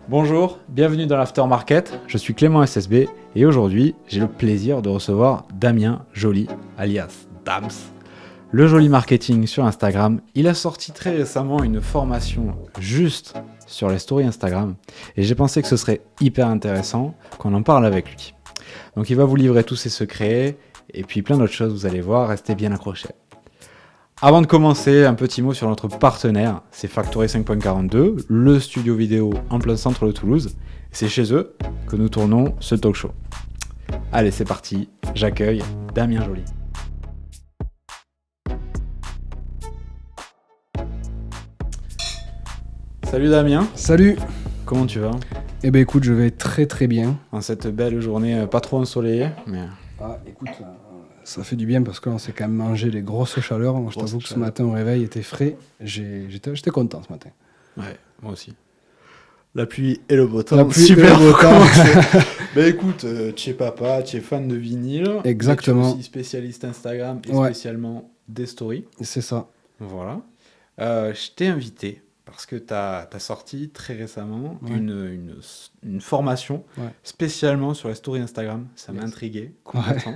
Bonjour, bienvenue dans l'Aftermarket, je suis Clément SSB et aujourd'hui j'ai le plaisir de recevoir Damien Joly, alias Dams. Le Joly Marketing sur Instagram, il a sorti très récemment une formation juste sur les stories Instagram et j'ai pensé que ce serait hyper intéressant qu'on en parle avec lui. Donc il va vous livrer tous ses secrets et puis plein d'autres choses, vous allez voir, restez bien accrochés. Avant de commencer, un petit mot sur notre partenaire, c'est Factory 5.42, le studio vidéo en plein centre de Toulouse. C'est chez eux que nous tournons ce talk show. Allez, c'est parti, j'accueille Damien Joly. Salut Damien. Salut. Comment tu vas? Eh ben écoute, je vais très très bien. En cette belle journée pas trop ensoleillée, mais... Ah écoute, ça fait du bien parce qu'on s'est quand même mangé les grosses chaleurs. Moi, je t'avoue que ce matin au réveil était frais. J'étais content ce matin. Ouais, moi aussi. La pluie et le beau temps. La pluie super et le beau temps. Bah écoute, tu es papa, tu es fan de vinyle. Exactement. Tu es aussi spécialiste Instagram et spécialement des stories. C'est ça. Voilà. Je t'ai invité parce que tu as sorti très récemment une formation spécialement sur les stories Instagram. Ça m'a intrigué complètement.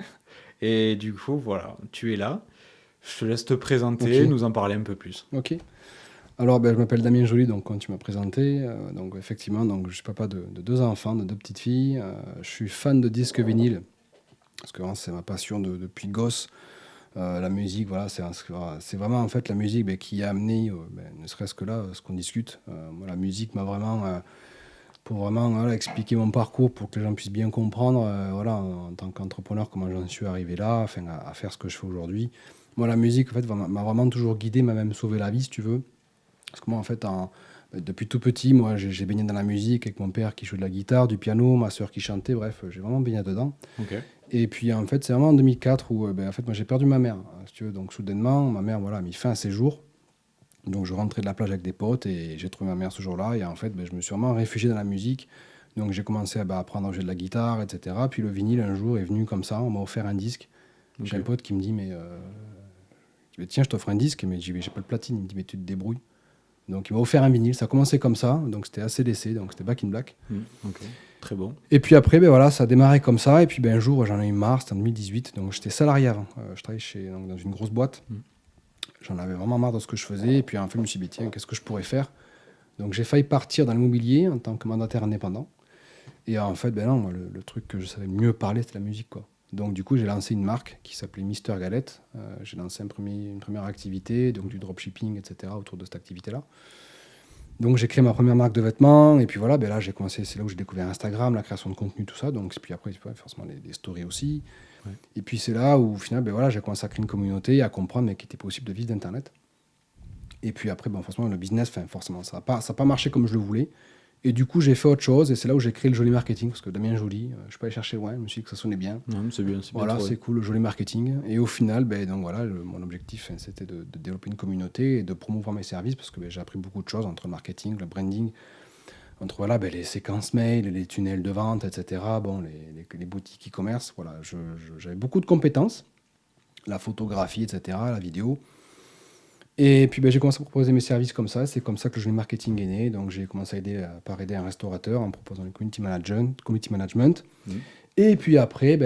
Et du coup, voilà, tu es là. Je te laisse te présenter, nous en parler un peu plus. Ok. Alors, je m'appelle Damien Joly, donc quand tu m'as présenté, donc effectivement, donc je suis papa de 2 enfants, de 2 petites filles. Je suis fan de disques vinyles parce que c'est ma passion depuis gosse. La musique, voilà, c'est vraiment en fait la musique qui a amené, ne serait-ce que là, ce qu'on discute. Moi, la musique m'a vraiment, pour vraiment expliquer mon parcours, pour que les gens puissent bien comprendre, voilà, en tant qu'entrepreneur, comment j'en suis arrivé là, enfin, à faire ce que je fais aujourd'hui. Moi, la musique, en fait, m'a vraiment toujours guidé, m'a même sauvé la vie, si tu veux. Parce que moi, en fait, depuis tout petit, moi, j'ai baigné dans la musique avec mon père qui jouait de la guitare, du piano, ma soeur qui chantait, bref, j'ai vraiment baigné dedans. Ok. Et puis, en fait, c'est vraiment en 2004 où, en fait, moi, j'ai perdu ma mère, si tu veux. Donc, soudainement, ma mère, voilà, a mis fin à ses jours. Donc, je rentrais de la plage avec des potes et j'ai trouvé ma mère ce jour-là. Et en fait, je me suis vraiment réfugié dans la musique. Donc, j'ai commencé à apprendre à jouer de la guitare, etc. Puis, le vinyle, un jour, est venu comme ça. On m'a offert un disque. Okay. J'ai un pote qui me dit, tiens, je t'offre un disque. Mais j'ai pas le platine. Il me dit, mais tu te débrouilles. Donc, il m'a offert un vinyle. Ça a commencé comme ça. Donc, c'était ACDC. Donc, c'était Back in Black. Ok, très bon. Et puis après, voilà, ça a démarré comme ça. Et puis, un jour, j'en ai eu marre. C'était en 2018. Donc, j'étais salarié avant. Je travaillais dans une grosse boîte. J'en avais vraiment marre de ce que je faisais. Et puis, en fait, je me suis dit, tiens, qu'est-ce que je pourrais faire? Donc, j'ai failli partir dans l'immobilier en tant que mandataire indépendant. Et en fait, non, moi, le truc que je savais mieux parler, c'était la musique, quoi. Donc, du coup, j'ai lancé une marque qui s'appelait Mister Galette. J'ai lancé une première activité, donc du dropshipping, etc., autour de cette activité-là. Donc, j'ai créé ma première marque de vêtements. Et puis voilà, là, j'ai commencé, c'est là où j'ai découvert Instagram, la création de contenu, tout ça. Donc, puis après, forcément, les stories aussi. Ouais. Et puis, c'est là où, au final, voilà, j'ai commencé à créer une communauté, à comprendre qu'il était possible de vivre d'Internet. Et puis après, forcément, le business, forcément, ça n'a pas marché comme je le voulais. Et du coup, j'ai fait autre chose. Et c'est là où j'ai créé le Joly Marketing. Parce que Damien Joly, je ne suis pas allé chercher loin. Je me suis dit que ça sonnait bien. Non, c'est bien. Voilà, c'est cool, le Joly Marketing. Et au final, donc voilà, mon objectif, c'était de développer une communauté et de promouvoir mes services. Parce que j'ai appris beaucoup de choses entre le marketing, le branding, entre voilà, les séquences mail, les tunnels de vente, etc. Bon, les boutiques e-commerce. Voilà, j'avais beaucoup de compétences. La photographie, etc., la vidéo. Et puis j'ai commencé à proposer mes services comme ça. C'est comme ça que le Joly Marketing est né. Donc j'ai commencé à aider un restaurateur en proposant le community management. Et puis après,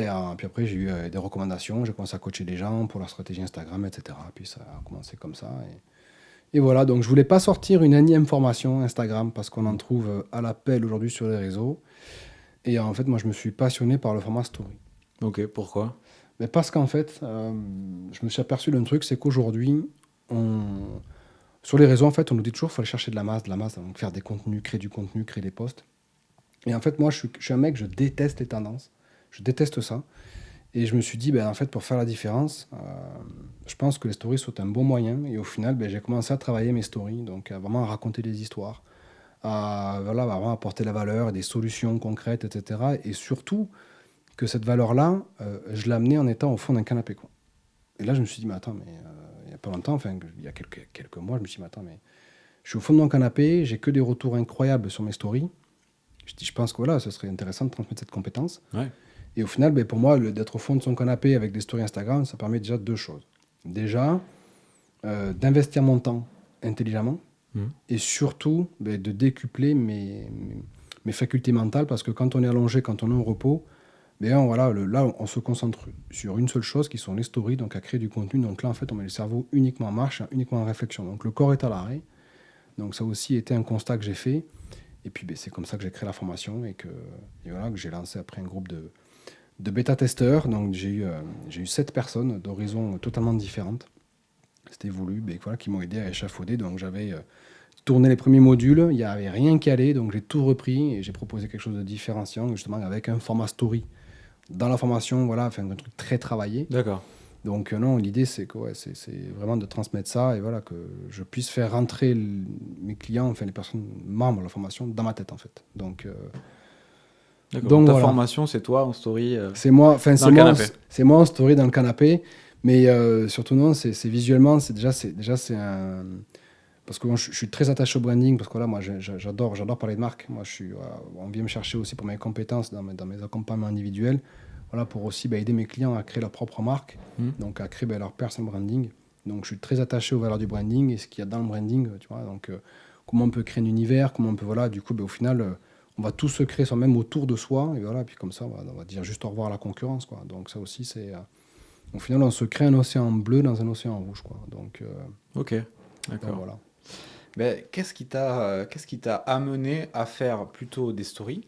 j'ai eu des recommandations. J'ai commencé à coacher des gens pour leur stratégie Instagram, etc. Puis ça a commencé comme ça. Et voilà, donc je voulais pas sortir une énième formation Instagram parce qu'on en trouve à l'appel aujourd'hui sur les réseaux. Et en fait, moi, je me suis passionné par le format story. Ok, pourquoi? Parce qu'en fait, je me suis aperçu d'un truc, c'est qu'aujourd'hui, sur les réseaux, en fait, on nous dit toujours qu'il faut aller chercher de la masse, donc faire des contenus, créer du contenu, créer des posts. Et en fait, moi, je suis un mec, je déteste les tendances. Je déteste ça. Et je me suis dit, en fait, pour faire la différence, je pense que les stories sont un bon moyen. Et au final, j'ai commencé à travailler mes stories, donc à vraiment raconter des histoires, à vraiment apporter la valeur, des solutions concrètes, etc. Et surtout, que cette valeur-là, je l'amenais en étant au fond d'un canapé, quoi. Et là, je me suis dit, il n'y a pas longtemps, il y a quelques mois, je me suis dit, je suis au fond de mon canapé, j'ai que des retours incroyables sur mes stories. Je pense que voilà, ce serait intéressant de transmettre cette compétence. Ouais. Et au final, pour moi, d'être au fond de son canapé avec des stories Instagram, ça permet déjà 2 choses. Déjà, d'investir mon temps intelligemment et surtout de décupler mes mes facultés mentales, parce que quand on est allongé, quand on est au repos, ben voilà, là, on se concentre sur une seule chose, qui sont les stories, donc à créer du contenu. Donc là, en fait, on met le cerveau uniquement en marche, uniquement en réflexion. Donc le corps est à l'arrêt. Donc ça aussi été un constat que j'ai fait. Et puis c'est comme ça que j'ai créé la formation et voilà, que j'ai lancé après un groupe de bêta-testeurs. Donc j'ai eu 7 personnes d'horizons totalement différentes. C'était voulu, voilà, qui m'ont aidé à échafauder. Donc j'avais tourné les premiers modules, il n'y avait rien qui allait, donc j'ai tout repris et j'ai proposé quelque chose de différenciant, justement avec un format story. Dans la formation, voilà, enfin, un truc très travaillé. D'accord. Donc non, l'idée c'est que c'est vraiment de transmettre ça et voilà, que je puisse faire rentrer mes clients, enfin les personnes membres de la formation, dans ma tête en fait. Donc Ta voilà. formation, c'est toi en story C'est moi, enfin dans le canapé. c'est moi en story dans le canapé, mais surtout non, c'est visuellement, c'est un, parce que moi, je suis très attaché au branding, parce que là, moi, j'adore parler de marque. Moi, on vient me chercher aussi pour mes compétences dans mes accompagnements individuels, voilà, pour aussi aider mes clients à créer leur propre marque, donc à créer leur personal branding. Donc, je suis très attaché aux valeurs du branding et ce qu'il y a dans le branding, tu vois. Donc, comment on peut créer un univers, comment on peut, voilà, du coup, au final, on va tout se créer soi-même autour de soi, et voilà, puis comme ça, on va dire juste au revoir à la concurrence, quoi. Donc, ça aussi, c'est... au final, on se crée un océan bleu dans un océan rouge, quoi. Donc, ok, d'accord. Donc, voilà. Ben, qu'est-ce qui t'a amené à faire plutôt des stories?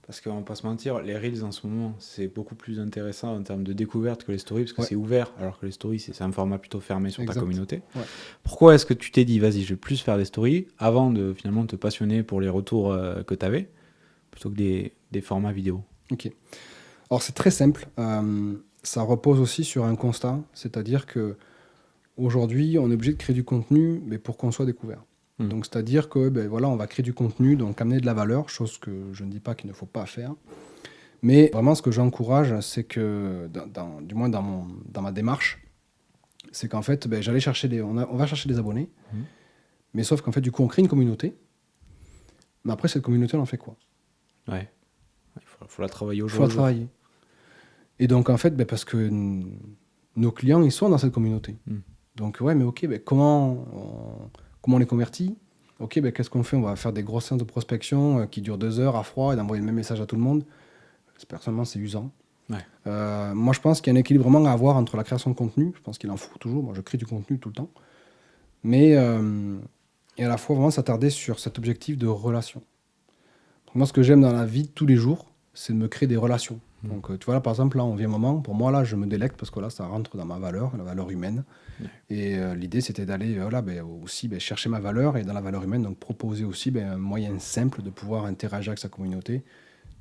Parce qu'on va pas se mentir, les Reels en ce moment, c'est beaucoup plus intéressant en termes de découverte que les stories, parce que c'est ouvert, alors que les stories, c'est un format plutôt fermé sur ta communauté. Ouais. Pourquoi est-ce que tu t'es dit, vas-y, je vais plus faire des stories, avant de finalement te passionner pour les retours que tu avais, plutôt que des formats vidéo? Ok. Alors c'est très simple, ça repose aussi sur un constat, c'est-à-dire que aujourd'hui, on est obligé de créer du contenu, mais pour qu'on soit découvert. Donc, c'est-à-dire que voilà, on va créer du contenu, donc amener de la valeur, chose que je ne dis pas qu'il ne faut pas faire. Mais vraiment, ce que j'encourage, c'est que, du moins dans ma démarche, c'est qu'en fait, j'allais chercher on va chercher des abonnés, mais sauf qu'en fait, du coup, on crée une communauté. Mais après, cette communauté, on en fait quoi? Ouais. Il faut la travailler au jour. Il faut la travailler. Et donc, en fait, parce que nos clients, ils sont dans cette communauté. Donc, ouais, mais ok, comment on les convertit? Ok, qu'est-ce qu'on fait? On va faire des grosses séances de prospection qui durent 2 heures à froid et d'envoyer le même message à tout le monde. Personnellement, c'est usant. Ouais. Moi, je pense qu'il y a un équilibre vraiment à avoir entre la création de contenu. Je pense qu'il en faut toujours. Moi, je crée du contenu tout le temps. Mais et à la fois, vraiment s'attarder sur cet objectif de relation. Donc, moi, ce que j'aime dans la vie de tous les jours, c'est de me créer des relations. Donc, tu vois, là, par exemple, là, on vit un moment, pour moi, là, je me délecte parce que là, ça rentre dans ma valeur, la valeur humaine. Et l'idée, c'était d'aller aussi chercher ma valeur et dans la valeur humaine, donc proposer aussi un moyen simple de pouvoir interagir avec sa communauté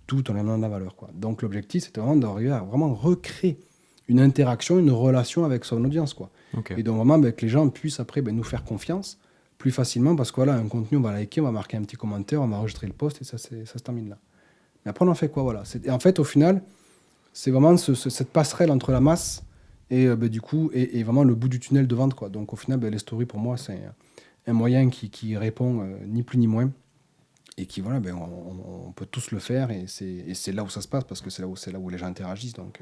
tout en ayant de la valeur, quoi. Donc, l'objectif, c'était vraiment d'arriver à vraiment recréer une interaction, une relation avec son audience, quoi. Okay. Et donc, vraiment, que les gens puissent après nous faire confiance plus facilement parce que voilà, un contenu, on va liker, on va marquer un petit commentaire, on va enregistrer le post et ça se termine là. Mais après, on en fait quoi, voilà. Et en fait, au final, c'est vraiment cette passerelle entre la masse et du coup, et vraiment le bout du tunnel de vente, quoi. Donc, au final, les stories, pour moi, c'est un moyen qui répond ni plus ni moins et qui, voilà, on peut tous le faire et c'est là où ça se passe parce que c'est là où les gens interagissent. Donc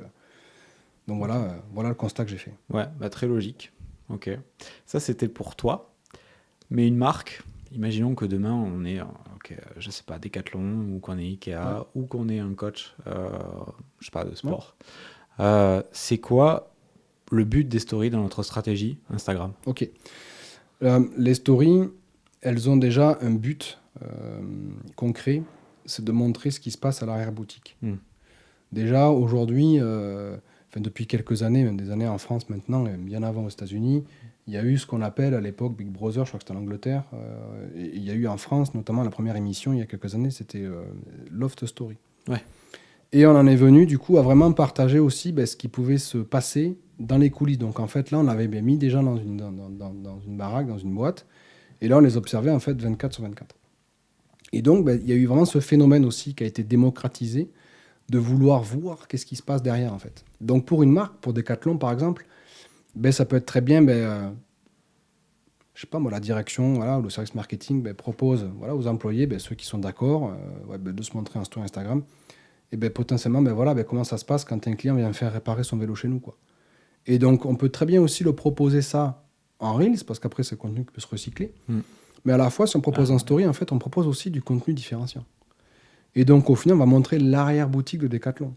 voilà, voilà le constat que j'ai fait. Ouais, très logique. Ok. Ça, c'était pour toi. Mais une marque, imaginons que demain, on est, je sais pas, Decathlon, ou qu'on est Ikea, ou qu'on est un coach, je sais pas, de sport. C'est quoi le but des stories dans notre stratégie Instagram? Ok. Les stories, elles ont déjà un but concret, c'est de montrer ce qui se passe à l'arrière-boutique. Déjà, aujourd'hui, depuis quelques années, même des années en France maintenant, et bien avant aux États-Unis, il y a eu ce qu'on appelle à l'époque Big Brother, je crois que c'était en Angleterre, et il y a eu en France, notamment la première émission, il y a quelques années, c'était Loft Story. Ouais. Et on en est venu, du coup, à vraiment partager aussi ce qui pouvait se passer dans les coulisses. Donc, en fait, là, on avait mis des gens dans une baraque, dans une boîte, et là, on les observait, en fait, 24/24. Et donc, il y a eu vraiment ce phénomène aussi qui a été démocratisé, de vouloir voir qu'est-ce qui se passe derrière, en fait. Donc, pour une marque, pour Decathlon, par exemple, ça peut être très bien, je sais pas moi, la direction, voilà, ou le service marketing propose aux employés, ceux qui sont d'accord, de se montrer en story Instagram. Et potentiellement, comment ça se passe quand un client vient faire réparer son vélo chez nous, quoi. Et donc, on peut très bien aussi le proposer ça en Reels, parce qu'après, c'est un contenu qui peut se recycler. Mais à la fois, si on propose en story, en fait, on propose aussi du contenu différenciant. Et donc, au final, on va montrer l'arrière-boutique de Decathlon.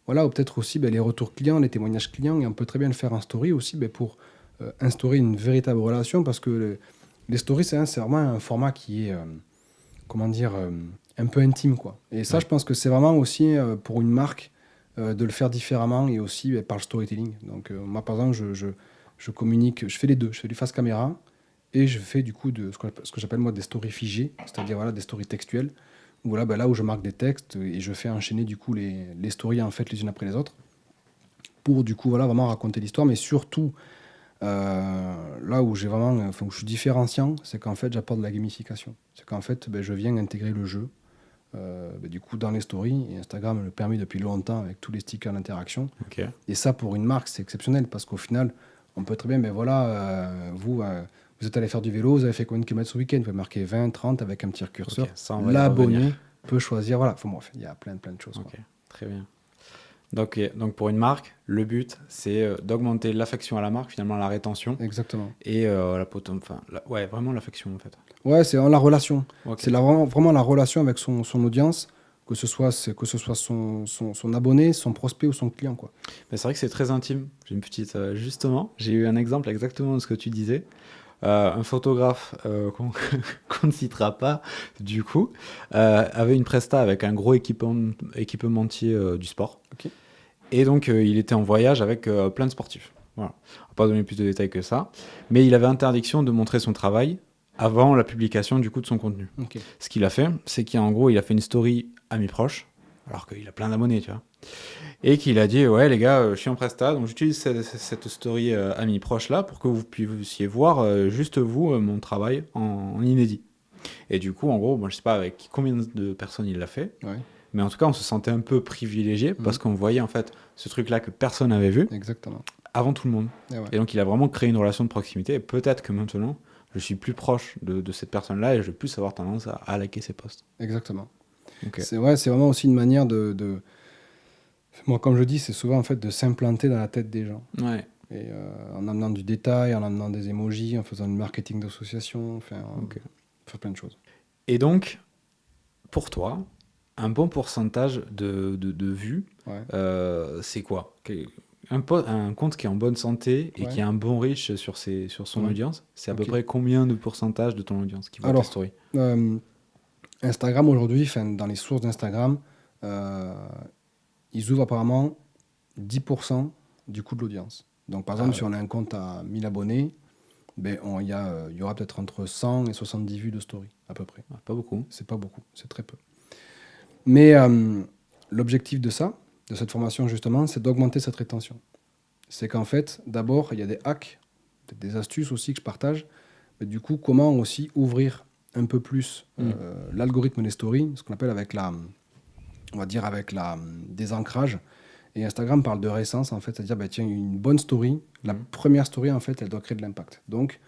Voilà, ou peut-être aussi les retours clients, les témoignages clients, et on peut très bien le faire en story aussi pour instaurer une véritable relation, parce que les stories, c'est vraiment un format qui est, comment dire, un peu intime, quoi. Et ça, Ouais. je pense que c'est vraiment aussi pour une marque de le faire différemment, et aussi par le storytelling. Donc, moi, par exemple, je communique, je fais les deux. Je fais du face caméra, et je fais du coup ce que j'appelle moi des stories figées, c'est-à-dire voilà, des stories textuelles, où voilà, là où je marque des textes, et je fais enchaîner du coup les stories en fait les unes après les autres, pour du coup voilà, vraiment raconter l'histoire, mais surtout là où j'ai vraiment, où je suis différenciant, c'est qu'en fait j'apporte de la gamification. C'est qu'en fait je viens intégrer le jeu du coup dans les stories, et Instagram me le permet depuis longtemps avec tous les stickers d'interaction. Ok. Et ça, pour une marque, c'est exceptionnel, parce qu'au final, on peut très bien, voilà, vous êtes allé faire du vélo, vous avez fait combien de kilomètres ce week-end? Vous pouvez marquer 20, 30 avec un petit curseur. Ok, ça, on va y L'abonné revenir. peut choisir, voilà, enfin, bref, il y a plein de choses, quoi. Ok, très bien. Donc pour une marque, le but, c'est d'augmenter l'affection à la marque, finalement la rétention, Exactement. et ouais, vraiment l'affection en fait. Ouais, c'est la relation. Ok. C'est vraiment la relation avec son audience, que ce soit son abonné, son prospect ou son client, quoi. Mais c'est vrai que c'est très intime. J'ai une petite, justement, j'ai eu un exemple exactement de ce que tu disais. Un photographe qu'on ne citera pas, du coup, avait une presta avec un gros équipementier du sport. Ok. Et donc, il était en voyage avec plein de sportifs. Voilà. On va pas donner plus de détails que ça. Mais il avait interdiction de montrer son travail avant la publication du coup de son contenu. Ok. Ce qu'il a fait, c'est qu'en gros, il a fait une story amis proches, alors qu'il a plein d'abonnés, tu vois. Et qu'il a dit, ouais les gars, je suis en presta, donc j'utilise cette story amis proches là pour que vous puissiez voir juste vous mon travail en inédit. Et du coup, en gros, moi, je sais pas avec combien de personnes il l'a fait, Ouais, mais en tout cas, on se sentait un peu privilégié parce qu'on voyait en fait ce truc-là que personne n'avait vu exactement. avant tout le monde. Et ouais, Et donc, il a vraiment créé une relation de proximité. Et peut-être que maintenant, je suis plus proche de cette personne-là et je vais plus avoir tendance à liker ses posts. exactement. Ok. C'est vraiment aussi une manière moi, comme je dis, c'est souvent en fait de s'implanter dans la tête des gens. Ouais. Et en amenant du détail, en amenant des emojis, en faisant du marketing d'association, enfin, Ok. faire plein de choses. Et donc, pour toi, un bon pourcentage de vues, Ouais. c'est quoi? Un compte qui est en bonne santé et Ouais. qui a un bon reach sur son Ouais. audience, c'est à peu Ok. près combien de pourcentage de ton audience qui voit tes Alors, stories? Instagram aujourd'hui, enfin, dans les sources d'Instagram, euh, ils ouvrent apparemment 10% du coût de l'audience. Donc, par Ah exemple, si ouais. on a un compte à 1000 abonnés, il y aura peut-être entre 100 et 70 vues de story, à peu près. Ah, pas beaucoup. C'est pas beaucoup, c'est très peu. Mais l'objectif de ça, de cette formation justement, c'est d'augmenter cette rétention. C'est qu'en fait, d'abord, il y a des hacks, peut-être des astuces aussi que je partage, mais du coup, comment aussi ouvrir un peu plus l'algorithme des stories, ce qu'on appelle on va dire avec la désancrage. Et Instagram parle de récence, en fait, c'est-à-dire, tiens, une bonne story, la première story, en fait, elle doit créer de l'impact. Donc,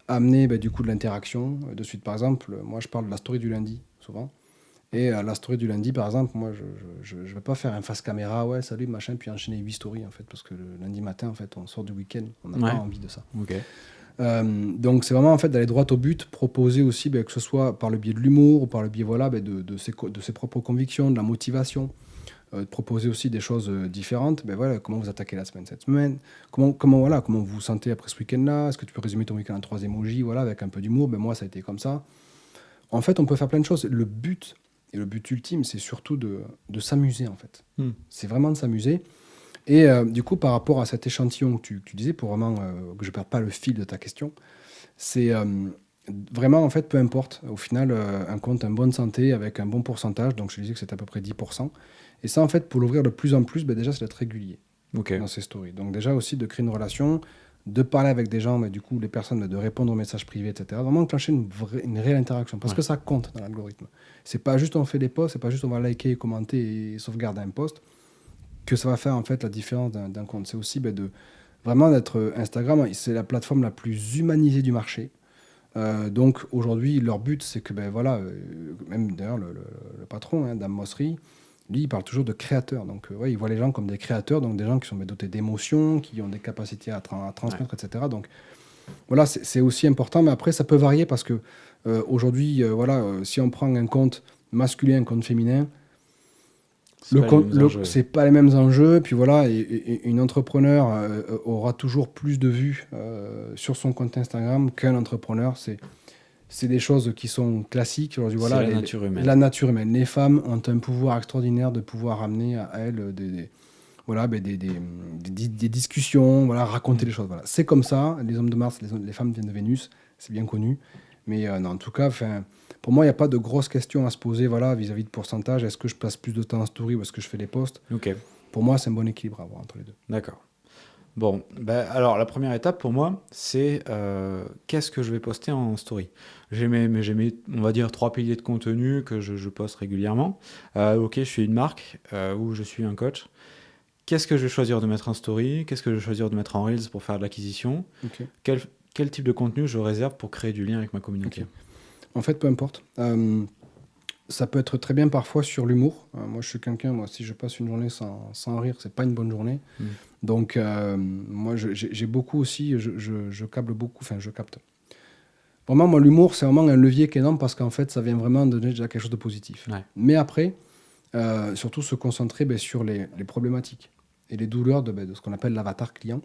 amener du coup de l'interaction de suite. Par exemple, moi, je parle de la story du lundi, souvent. Et la story du lundi, par exemple, moi, je vais pas faire un face caméra, ouais, salut, machin, puis enchaîner 8 stories, en fait, parce que le lundi matin, en fait, on sort du week-end, on n'a Ouais. pas envie de ça. Ok. Donc, c'est vraiment, en fait, d'aller droit au but, proposer aussi, que ce soit par le biais de l'humour, ou par le biais, voilà, de ses propres convictions, de la motivation, de proposer aussi des choses différentes. Voilà, comment vous attaquez la semaine cette semaine, voilà, comment vous vous sentez après ce week-end-là, est-ce que tu peux résumer ton week-end en 3 emojis, voilà, avec un peu d'humour, moi, ça a été comme ça. En fait, on peut faire plein de choses. Le but ultime, c'est surtout de s'amuser, en fait. C'est vraiment de s'amuser. Et du coup, par rapport à cet échantillon que tu disais, pour vraiment que je ne perde pas le fil de ta question, c'est vraiment, en fait, peu importe. Au final, un compte en bonne santé, avec un bon pourcentage, donc je disais que c'est à peu près 10%. Et ça, en fait, pour l'ouvrir de plus en plus, déjà, c'est d'être régulier dans ces stories. Donc déjà aussi de créer une relation, de parler avec des gens, mais du coup, les personnes, de répondre aux messages privés, etc. Vraiment enclencher une réelle interaction, parce que ça compte dans l'algorithme. C'est pas juste on fait des posts, c'est pas juste on va liker, commenter et sauvegarder un post que ça va faire en fait la différence d'un compte. C'est aussi vraiment d'être Instagram, c'est la plateforme la plus humanisée du marché. Donc aujourd'hui, leur but, c'est que voilà, même d'ailleurs le patron, Dame Mosseri, lui, il parle toujours de créateurs. Donc, il voit les gens comme des créateurs, donc des gens qui sont dotés d'émotions, qui ont des capacités à transmettre, etc. Donc, voilà, c'est aussi important. Mais après, ça peut varier parce que aujourd'hui, voilà, si on prend un compte masculin, compte féminin, C'est c'est pas les mêmes enjeux. Puis voilà, et une entrepreneur aura toujours plus de vues sur son compte Instagram qu'un entrepreneur. C'est des choses qui sont classiques. Aujourd'hui, voilà, la nature humaine. La nature humaine. Les femmes ont un pouvoir extraordinaire de pouvoir amener à elles voilà, des discussions, voilà, raconter les choses. Voilà. C'est comme ça. Les hommes de Mars, les femmes viennent de Vénus. C'est bien connu. Mais non, en tout cas, pour moi, il n'y a pas de grosses questions à se poser voilà, vis-à-vis de pourcentage. Est-ce que je passe plus de temps en story ou est-ce que je fais des posts? Ok, Pour moi, c'est un bon équilibre à avoir entre les deux. d'accord. Bon, alors la première étape pour moi, c'est qu'est-ce que je vais poster en story. J'ai mes, on va dire, 3 piliers de contenu que je poste régulièrement. Ok, je suis une marque ou je suis un coach. Qu'est-ce que je vais choisir de mettre en story? Qu'est-ce que je vais choisir de mettre en Reels pour faire de l'acquisition? Ok. Quel type de contenu je réserve pour créer du lien avec ma communauté? Ok. En fait, peu importe. Ça peut être très bien parfois sur l'humour. Moi, je suis quelqu'un, si je passe une journée sans rire, c'est pas une bonne journée. Donc, moi, j'ai beaucoup aussi, je câble beaucoup, enfin, je capte. Vraiment, moi, l'humour, c'est vraiment un levier qui est énorme parce qu'en fait, ça vient vraiment donner déjà quelque chose de positif. Ouais. Mais après, surtout se concentrer sur les problématiques et les douleurs de ce qu'on appelle l'avatar client.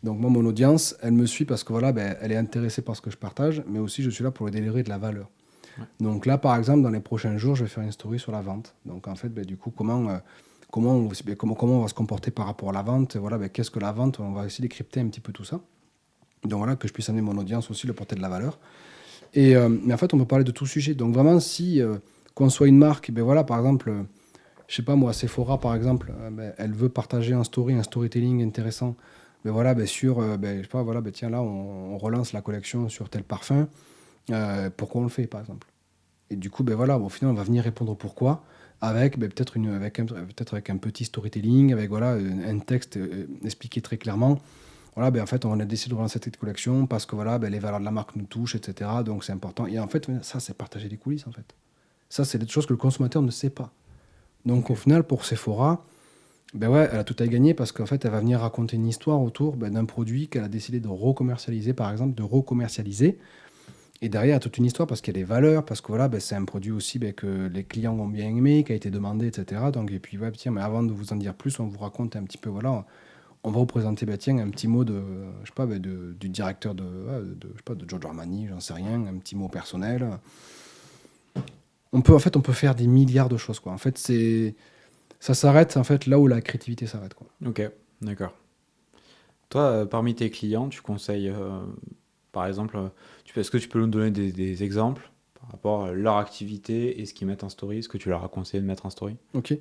Donc, moi, mon audience, elle me suit parce que voilà, elle est intéressée par ce que je partage, mais aussi, je suis là pour lui délivrer de la valeur. Ouais. Donc là, par exemple, dans les prochains jours, je vais faire une story sur la vente. Donc, en fait, du coup, comment on va se comporter par rapport à la vente, voilà, qu'est-ce que la vente, on va essayer de décrypter un petit peu tout ça. Donc voilà, que je puisse amener mon audience aussi, leur porter de la valeur. Mais en fait, on peut parler de tout sujet. Donc vraiment, si qu'on soit une marque, voilà, par exemple, je sais pas moi, Sephora par exemple, elle veut partager un storytelling intéressant. Voilà, sur, je sais pas, voilà, tiens là, on relance la collection sur tel parfum. Pourquoi on le fait, par exemple? Et du coup, voilà, au final, on va venir répondre pourquoi avec peut-être avec un petit storytelling, avec voilà, un texte expliqué très clairement. Voilà, en fait, on a décidé de relancer cette collection parce que voilà, les valeurs de la marque nous touchent, etc. Donc, c'est important. Et en fait, ça, c'est partager les coulisses, en fait. Ça, c'est des choses que le consommateur ne sait pas. Donc, au final, pour Sephora, ouais, elle a tout à gagner parce qu'en fait, elle va venir raconter une histoire autour d'un produit qu'elle a décidé de recommercialiser, par exemple, de recommercialiser. Et derrière, il y a toute une histoire parce qu'il y a des valeurs, parce que voilà, c'est un produit aussi que les clients ont bien aimé, qui a été demandé, etc. Donc, et puis, ouais, tiens, mais avant de vous en dire plus, on vous raconte un petit peu, voilà, on va vous présenter, tiens, un petit mot de, je sais pas, du directeur je sais pas, de Giorgio Armani, j'en sais rien, un petit mot personnel. En fait, on peut faire des milliards de choses, quoi. En fait, ça s'arrête en fait là où la créativité s'arrête, quoi. Ok, d'accord. Toi, parmi tes clients, tu conseilles, par exemple, est-ce que tu peux nous donner des exemples par rapport à leur activité et ce qu'ils mettent en story? Est-ce que tu leur as conseillé de mettre en story? Ok.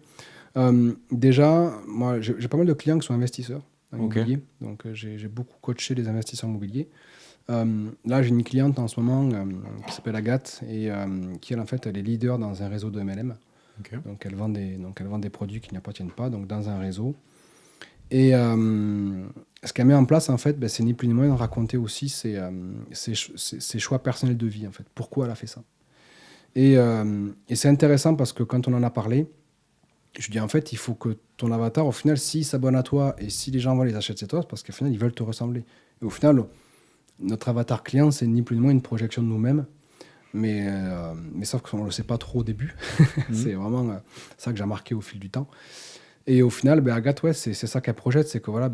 Déjà, moi, j'ai pas mal de clients qui sont investisseurs en immobilier. Donc, j'ai beaucoup coaché des investisseurs immobiliers. Là, j'ai une cliente en ce moment qui s'appelle Agathe et qui, elle, en fait, elle est leader dans un réseau de MLM. Okay. Donc, elle vend des produits qui n'appartiennent pas, donc dans un réseau. Et ce qu'elle met en place, en fait, c'est ni plus ni moins de raconter aussi ses choix personnels de vie, en fait. Pourquoi elle a fait ça. Et c'est intéressant parce que quand on en a parlé, je dis en fait, il faut que ton avatar, au final, s'il s'abonne à toi et si les gens vont les acheter, c'est toi, parce qu'au final, ils veulent te ressembler. Et au final, notre avatar client, c'est ni plus ni moins une projection de nous-mêmes. Mais sauf qu'on ne le sait pas trop au début. C'est vraiment ça que j'ai remarqué au fil du temps. Et au final, Agathe, ouais, c'est ça qu'elle projette. C'est que voilà,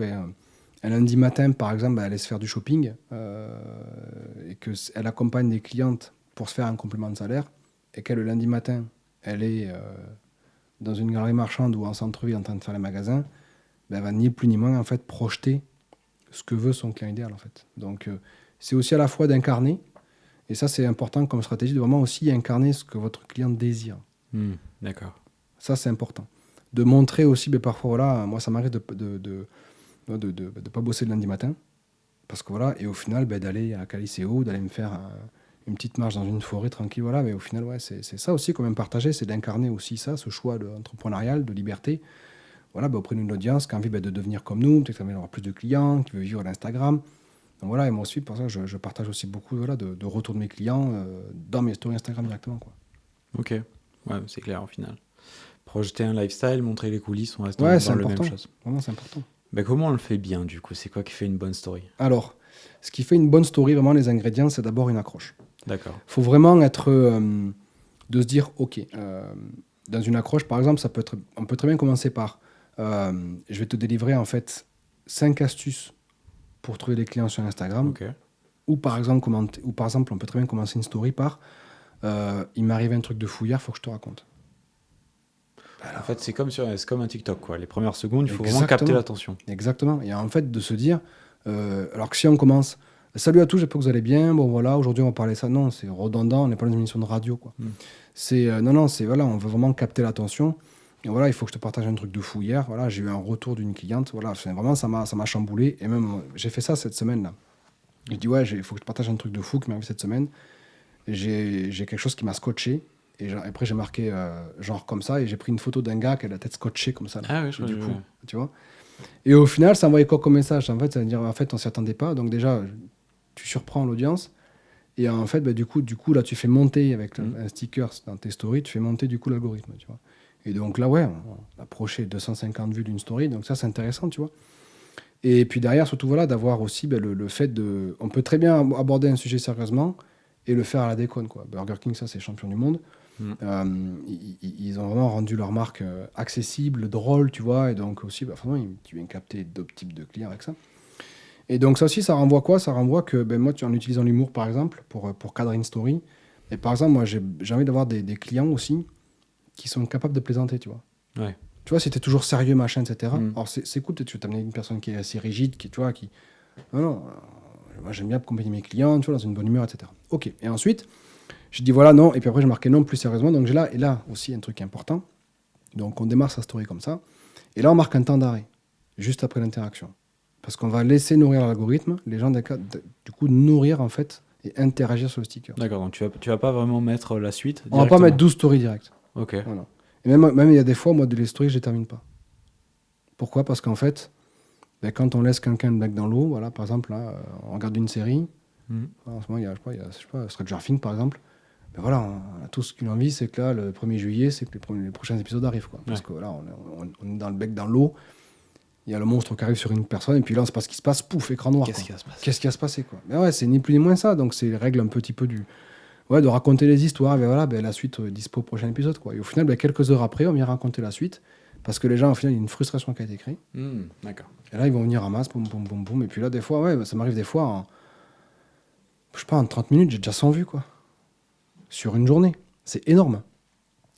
un lundi matin, par exemple, elle allait se faire du shopping et qu'elle accompagne des clientes pour se faire un complément de salaire. Et qu'elle, le lundi matin, elle est dans une galerie marchande ou en centre-ville en train de faire les magasins, elle va ni plus ni moins en fait, projeter ce que veut son client idéal. En fait. Donc, c'est aussi à la fois d'incarner, et ça, c'est important comme stratégie, de vraiment aussi incarner ce que votre client désire. D'accord. Ça, c'est important. De montrer aussi, parfois, voilà, moi, ça m'arrive de pas bosser le lundi matin, parce que voilà, et au final, d'aller à Caliceo, d'aller me faire une petite marche dans une forêt tranquille, voilà, mais au final, ouais, c'est ça aussi quand même partager, c'est d'incarner aussi ça, ce choix entrepreneurial, de liberté, voilà, auprès d'une audience qui a envie de devenir comme nous, peut-être qu'il va y avoir plus de clients, qui veut vivre l'Instagram. Donc voilà, et moi aussi, pour ça, je partage aussi beaucoup voilà, de retours de mes clients dans mes stories Instagram directement, quoi. Ok, ouais, c'est clair au final. Projeter un lifestyle, montrer les coulisses, on reste ouais, dans la même chose. Vraiment, c'est important. Comment on le fait bien, du coup? C'est quoi qui fait une bonne story? Alors, ce qui fait une bonne story, vraiment, les ingrédients, c'est d'abord une accroche. D'accord. Il faut vraiment être... de se dire, ok, dans une accroche, par exemple, on peut très bien commencer par, je vais te délivrer en fait 5 astuces pour trouver des clients sur Instagram. Ok. Ou par exemple, on peut très bien commencer une story par, il m'est arrivé un truc de fou hier, faut que je te raconte. En fait, c'est comme un TikTok, quoi. Les premières secondes, il faut vraiment Exactement. capter l'attention. Exactement. Et en fait, de se dire, alors que si on commence, salut à tous, j'espère que vous allez bien. Bon voilà, aujourd'hui on va parler de ça. Non, c'est redondant. On n'est pas dans une émission de radio, quoi. C'est non, c'est voilà, on veut vraiment capter l'attention. Et voilà, il faut que je te partage un truc de fou hier. Voilà, j'ai eu un retour d'une cliente. Voilà, vraiment ça m'a chamboulé. Et même j'ai fait ça cette semaine là. Je dis ouais, il faut que je te partage un truc de fou qui m'est arrivé cette semaine. J'ai quelque chose qui m'a scotché. Et après, j'ai marqué genre comme ça. Et j'ai pris une photo d'un gars qui a la tête scotchée comme ça. Là. Ah oui, je Et du crois coup, que tu vois. Et au final, ça envoyait quoi comme message? En fait, ça veut dire en fait, on s'y attendait pas. Donc déjà, tu surprends l'audience. Et en fait, bah, du coup, là, tu fais monter avec un sticker dans tes stories, tu fais monter du coup l'algorithme, tu vois. Et donc là, ouais, on a approché 250 vues d'une story. Donc ça, c'est intéressant, tu vois. Et puis derrière, surtout, voilà, d'avoir aussi le fait de... On peut très bien aborder un sujet sérieusement et le faire à la déconne, quoi. Burger King, ça, c'est champion du monde. Ils ont vraiment rendu leur marque accessible, drôle, tu vois. Et donc aussi, bah, vraiment, tu viens capter d'autres types de clients avec ça. Et donc ça aussi, ça renvoie quoi? Ça renvoie que ben, moi, en utilisant l'humour, par exemple, pour cadrer une story, et par exemple, moi, j'ai envie d'avoir des clients aussi qui sont capables de plaisanter, tu vois. Ouais. Tu vois, si t'es toujours sérieux, machin, etc. Alors, c'est cool, tu veux t'amener une personne qui est assez rigide, qui, tu vois, qui... Non, non, moi, j'aime bien accompagner mes clients, tu vois, dans une bonne humeur, etc. Ok, et ensuite, je dis voilà, non, et puis après, j'ai marqué non plus sérieusement, donc j'ai là, et là aussi, un truc important. Donc, on démarre sa story comme ça, et là, on marque un temps d'arrêt, juste après l'interaction. Parce qu'on va laisser nourrir l'algorithme, les gens, du coup, nourrir, en fait, et interagir sur le sticker. D'accord, donc tu vas pas vraiment mettre la suite On va pas mettre 12 stories directes. Ok. Voilà. Et même il y a des fois, moi, de les stories, je les termine pas. Pourquoi? Parce qu'en fait, ben, quand on laisse quelqu'un le bec dans l'eau, voilà, par exemple, là, on regarde une série, en ce moment, il y a Stranger Things, par exemple, ben voilà, on a tout ce qu'une envie, c'est que là, le 1er juillet, c'est que les prochains épisodes arrivent, quoi. Parce que voilà, on est dans le bec dans l'eau, il y a le monstre qui arrive sur une personne, et puis là, on sait pas ce qui se passe, pouf, écran noir. Qu'est-ce qui va se passer? Qu'est-ce qui va se passer, quoi? Mais ouais, c'est ni plus ni moins ça, donc c'est les règles un petit peu de raconter les histoires, et voilà, ben, la suite dispo au prochain épisode, quoi. Et au final, ben, quelques heures après, on vient raconter la suite, parce que les gens, au final, il y a une frustration qui a été créée. D'accord. Et là, ils vont venir en masse, boum, boum, boum, boum. Et puis là, des fois, ouais, ça m'arrive des fois, je sais pas, en 30 minutes, j'ai déjà 100 vues, quoi. Sur une journée. C'est énorme.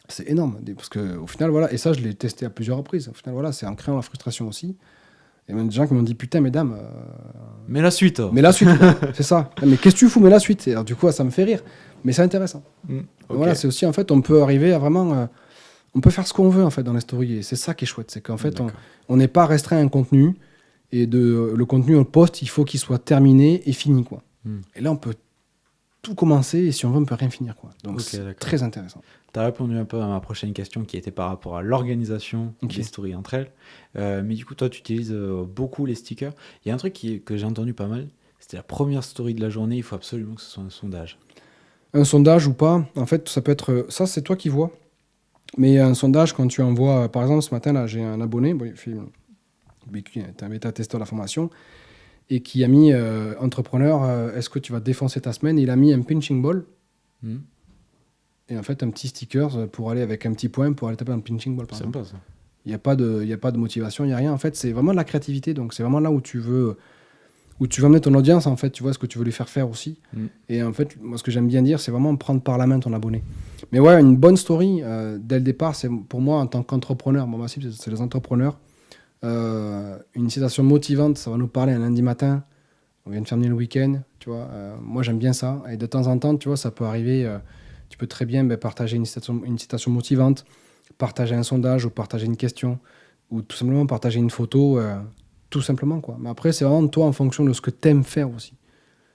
C'est énorme. Parce qu'au final, voilà, et ça, je l'ai testé à plusieurs reprises. Au final, voilà, c'est en créant la frustration aussi. Et même des gens qui m'ont dit, putain, mesdames. Mais la suite. Mais la suite, quoi. C'est ça. Mais qu'est-ce que tu fous, mais la suite. Et alors, du coup, ça me fait rire. Mais c'est intéressant. Ok. Voilà, c'est aussi, en fait, on peut arriver à vraiment. On peut faire ce qu'on veut, en fait, dans les stories. Et c'est ça qui est chouette. C'est qu'en fait, on n'est pas restreint à un contenu. Et le contenu, on le poste, il faut qu'il soit terminé et fini, quoi. Et là, on peut tout commencer et si on veut, on peut rien finir, quoi. Donc, c'est très intéressant. Tu as répondu un peu à ma prochaine question qui était par rapport à l'organisation des stories entre elles. Mais du coup, toi, tu utilises beaucoup les stickers. Il y a un truc que j'ai entendu pas mal. C'était la première story de la journée. Il faut absolument que ce soit un sondage. Un sondage ou pas, en fait, ça peut être... Ça, c'est toi qui vois. Mais un sondage, quand tu envoies... Par exemple, ce matin, là, j'ai un abonné, qui est un bêta-testeur de la formation, et qui a mis entrepreneur, est-ce que tu vas défoncer ta semaine? Il a mis un pinching ball. Et en fait, un petit sticker pour aller avec un petit point pour aller taper un pinching ball. C'est sympa, ça. Il n'y a pas de motivation, il n'y a rien. En fait, c'est vraiment de la créativité. Donc, c'est vraiment là où tu veux amener ton audience, en fait. Tu vois ce que tu veux lui faire faire aussi. Et en fait, moi, ce que j'aime bien dire, c'est vraiment prendre par la main ton abonné. Mais ouais, une bonne story, dès le départ, c'est pour moi, en tant qu'entrepreneur, ma cible, c'est les entrepreneurs. Une citation motivante, ça va nous parler un lundi matin. On vient de terminer le week-end, tu vois. Moi, j'aime bien ça. Et de temps en temps, tu vois, ça peut arriver. Tu peux très bien partager une citation motivante, partager un sondage ou partager une question ou tout simplement partager une photo, tout simplement, quoi. Mais après, c'est vraiment toi en fonction de ce que tu aimes faire aussi.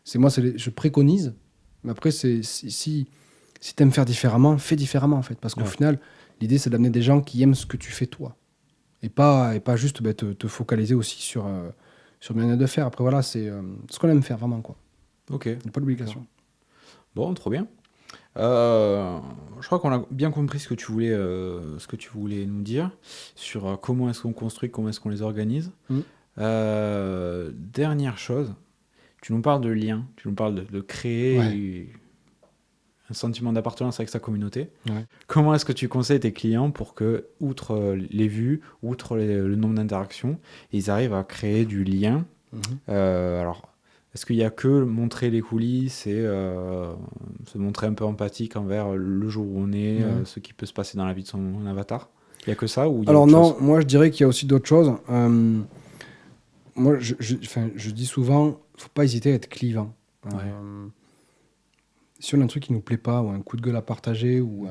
Je préconise, mais après, si tu aimes faire différemment, fais différemment, en fait. Parce qu'au final, l'idée, c'est d'amener des gens qui aiment ce que tu fais toi. Et pas juste te focaliser aussi sur bien de faire. Après, voilà, c'est ce qu'on aime faire vraiment, quoi. Ok. Il n'y a pas d'obligation. Bon, trop bien. Je crois qu'on a bien compris ce que tu voulais nous dire sur comment est-ce qu'on construit, comment est-ce qu'on les organise. Dernière chose, tu nous parles de liens, tu nous parles de créer un sentiment d'appartenance avec sa communauté. Ouais. Comment est-ce que tu conseilles tes clients pour que, outre les vues, outre le nombre d'interactions, ils arrivent à créer du lien? Alors, est-ce qu'il y a que montrer les coulisses et se montrer un peu empathique envers le jour où on est, ce qui peut se passer dans la vie de son avatar? Il n'y a que ça ou il y a Alors autre non, chose? moi je dirais qu'il y a aussi d'autres choses. Moi, je dis souvent, faut pas hésiter à être clivant. Si on a un truc qui nous plaît pas, ou un coup de gueule à partager, ou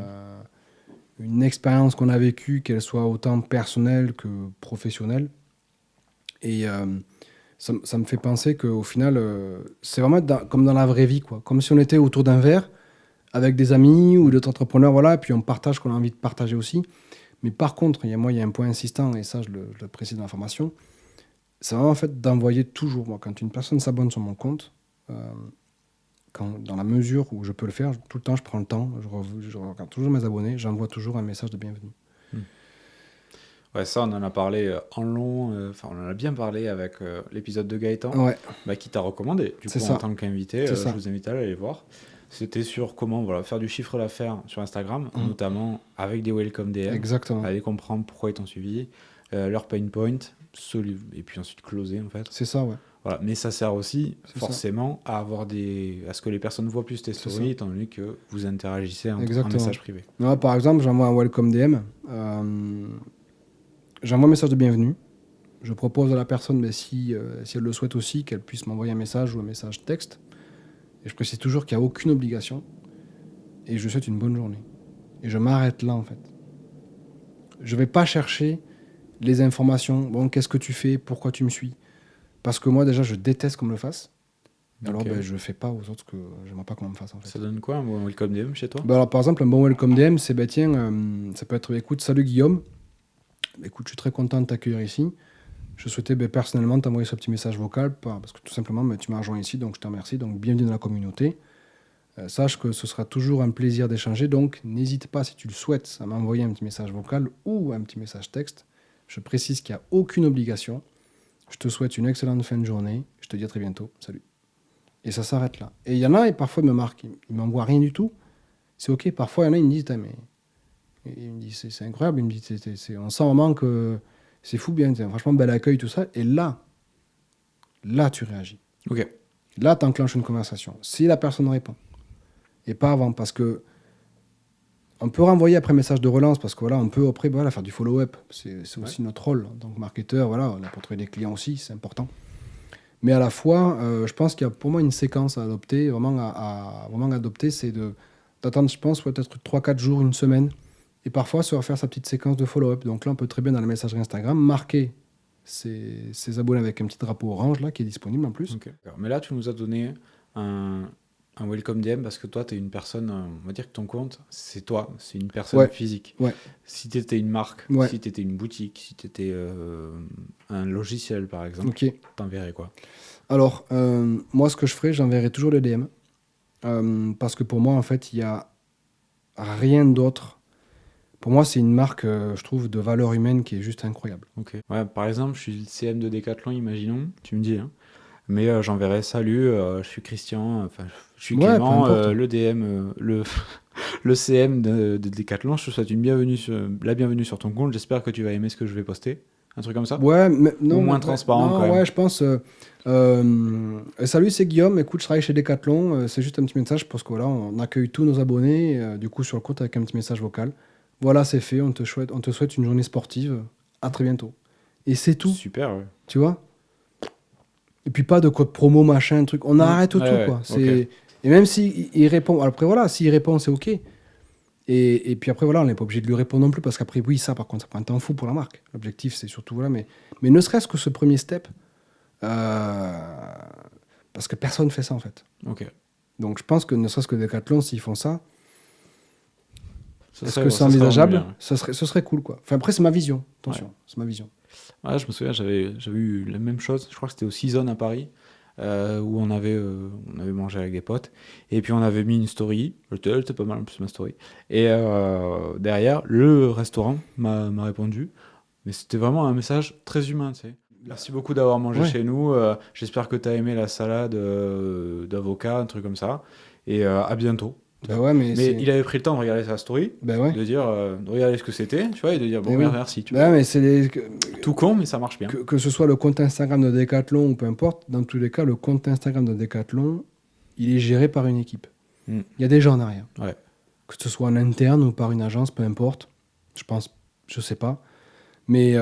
une expérience qu'on a vécue, qu'elle soit autant personnelle que professionnelle, et ça me fait penser qu'au final, c'est vraiment comme dans la vraie vie, quoi. Comme si on était autour d'un verre avec des amis ou d'autres entrepreneurs, voilà, et puis on partage ce qu'on a envie de partager aussi. Mais par contre, il y a un point insistant, et ça je le précise dans la formation, c'est vraiment en fait d'envoyer toujours, moi, quand une personne s'abonne sur mon compte, dans la mesure où je peux le faire, tout le temps je prends le temps, je regarde toujours mes abonnés, j'envoie toujours un message de bienvenue. Ouais, ça, on en a parlé en long, on en a bien parlé avec l'épisode de Gaëtan, Ouais, qui t'a recommandé, du coup, ça. en tant qu'invité. C'est Je ça. vous invite à aller voir. C'était sur comment faire du chiffre d'affaires sur Instagram, notamment avec des welcome DM, Exactement. aller comprendre pourquoi ils t'ont suivi, leur pain point, et puis ensuite closer, en fait. C'est ça, ouais. Voilà. Mais ça sert aussi C'est forcément à ce que les personnes voient plus tes C'est stories, ça. étant donné que vous interagissez en Exactement. message privé. Ouais, par exemple, j'envoie un welcome DM, j'envoie un message de bienvenue, je propose à la personne, si elle le souhaite aussi, qu'elle puisse m'envoyer un message ou un message texte, et je précise toujours qu'il n'y a aucune obligation, et je souhaite une bonne journée. Et je m'arrête là, en fait. Je ne vais pas chercher les informations, bon, qu'est-ce que tu fais, pourquoi tu me suis, parce que moi, déjà, je déteste qu'on me le fasse. Alors, je ne fais pas aux autres que j'aimerais pas qu'on me fasse, en fait. Ça donne quoi un welcome DM chez toi? Alors, par exemple, un bon welcome DM, c'est, ça peut être, écoute, salut Guillaume, écoute, je suis très content de t'accueillir ici. Je souhaitais personnellement t'envoyer ce petit message vocal, parce que tout simplement, tu m'as rejoint ici, donc je te remercie. Donc, bienvenue dans la communauté. Sache que ce sera toujours un plaisir d'échanger, donc n'hésite pas, si tu le souhaites, à m'envoyer un petit message vocal ou un petit message texte. Je précise qu'il n'y a aucune obligation. Je te souhaite une excellente fin de journée. Je te dis à très bientôt. Salut. Et ça s'arrête là. Et il y en a, et parfois, ils me marquent. Ils ne m'envoient rien du tout. C'est OK. Parfois, il y en a, ils me disent, mais... Il me dit, c'est incroyable. Il me dit, on sent vraiment que c'est fou bien. Franchement, bel accueil, tout ça. Et là, tu réagis. Ok. Là, tu enclenches une conversation. Si la personne répond. Et pas avant. Parce que on peut renvoyer après message de relance. Parce que voilà, on peut après faire du follow-up. C'est aussi notre rôle. Donc, marketeur, voilà, on a pour trouver des clients aussi. C'est important. Mais à la fois, je pense qu'il y a pour moi une séquence à adopter. Vraiment à adopter, c'est d'attendre, je pense, peut-être 3-4 jours, une semaine. Et parfois, se refaire sa petite séquence de follow-up. Donc là, on peut très bien, dans la messagerie Instagram, marquer ses abonnés avec un petit drapeau orange là, qui est disponible en plus. Okay. Mais là, tu nous as donné un welcome DM parce que toi, tu es une personne, on va dire que ton compte, c'est toi, c'est une personne physique. Ouais. Si tu étais une marque, si tu étais une boutique, si tu étais un logiciel, par exemple, t'enverrais quoi? Alors, moi, ce que je ferais, j'enverrais toujours le DM. Parce que pour moi, en fait, il n'y a rien d'autre. Pour moi, c'est une marque, je trouve, de valeur humaine qui est juste incroyable. Ok. Ouais, par exemple, je suis le CM de Decathlon, imaginons, tu me dis. Hein. Mais j'enverrai salut, je suis Christian, je suis Clément, le DM, le CM de Decathlon. Je te souhaite la bienvenue sur ton compte. J'espère que tu vas aimer ce que je vais poster. Un truc comme ça? Ouais, mais non. Ou moins transparent quand même. Ouais, je pense. Salut, c'est Guillaume. Écoute, je travaille chez Decathlon. C'est juste un petit message parce que voilà, on accueille tous nos abonnés. Du coup, sur le compte avec un petit message vocal. Voilà, c'est fait. On te souhaite une journée sportive. À très bientôt. Et c'est tout. Super, ouais. Tu vois? Et puis pas de code promo, machin, truc. On arrête tout, quoi. Okay. Et même s'il répond... Après, voilà, s'il répond, c'est OK. Et puis après, voilà, on n'est pas obligé de lui répondre non plus, parce qu'après, oui, ça, par contre, ça prend un temps fou pour la marque. L'objectif, c'est surtout... Voilà, mais ne serait-ce que ce premier step, parce que personne ne fait ça, en fait. Ok. Donc, je pense que ne serait-ce que Decathlon, s'ils font ça, est-ce que c'est ça envisageable? bien, ouais. Ce serait cool, quoi. Enfin, après, c'est ma vision. Attention, c'est ma vision. Ouais, je me souviens, j'avais eu la même chose. Je crois que c'était au Season à Paris, où on avait mangé avec des potes. Et puis on avait mis une story. C'était pas mal en plus ma story. Et derrière, le restaurant m'a répondu. Mais c'était vraiment un message très humain, tu sais. Merci beaucoup d'avoir mangé chez nous. J'espère que tu as aimé la salade d'avocat, un truc comme ça. Et à bientôt. Ben ouais, mais Mais il avait pris le temps de regarder sa story, Ben ouais. de dire, de regarder ce que c'était, tu vois, et de dire, bon, Eh oui. merci, tu vois. Ben ouais, mais c'est Tout con, mais ça marche bien. que ce soit le compte Instagram de Decathlon ou peu importe, dans tous les cas, le compte Instagram de Decathlon, il est géré par une équipe. Mm. Il y a des gens en arrière. Ouais. Que ce soit en interne ou par une agence, peu importe. Je pense, je sais pas. Mais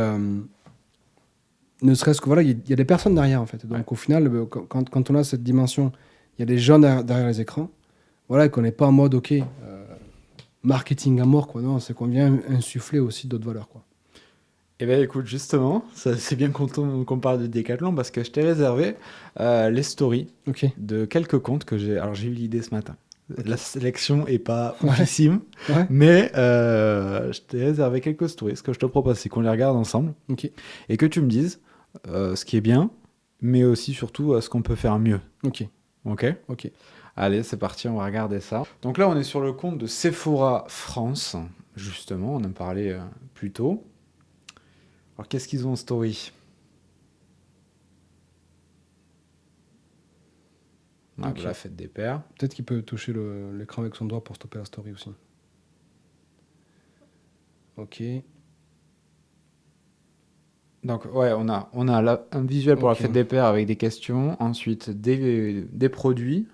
ne serait-ce que voilà, il y a des personnes derrière en fait. Donc Ouais. au final, quand on a cette dimension, il y a des gens derrière les écrans. Voilà, et qu'on n'est pas en mode ok, marketing à mort quoi. Non, c'est qu'on vient insuffler aussi d'autres valeurs quoi. Eh bien, écoute, justement, c'est bien qu'on parle de Decathlon parce que je t'ai réservé les stories Ok. de quelques comptes que j'ai. Alors, j'ai eu l'idée ce matin. Ok. La sélection est pas Ouais. oufissime, Ouais. mais je t'ai réservé quelques stories. Ce que je te propose, c'est qu'on les regarde ensemble Ok. et que tu me dises ce qui est bien, mais aussi surtout ce qu'on peut faire mieux. Ok. Ok? Ok. Allez, c'est parti, on va regarder ça. Donc là, on est sur le compte de Sephora France, justement, on en parlait plus tôt. Alors, qu'est-ce qu'ils ont en story? Ah, Ok. la fête des pères. Peut-être qu'il peut toucher l'écran avec son doigt pour stopper la story aussi. Ok. Donc, ouais, on a un visuel pour Ok. la fête des pères avec des questions. Ensuite, des produits,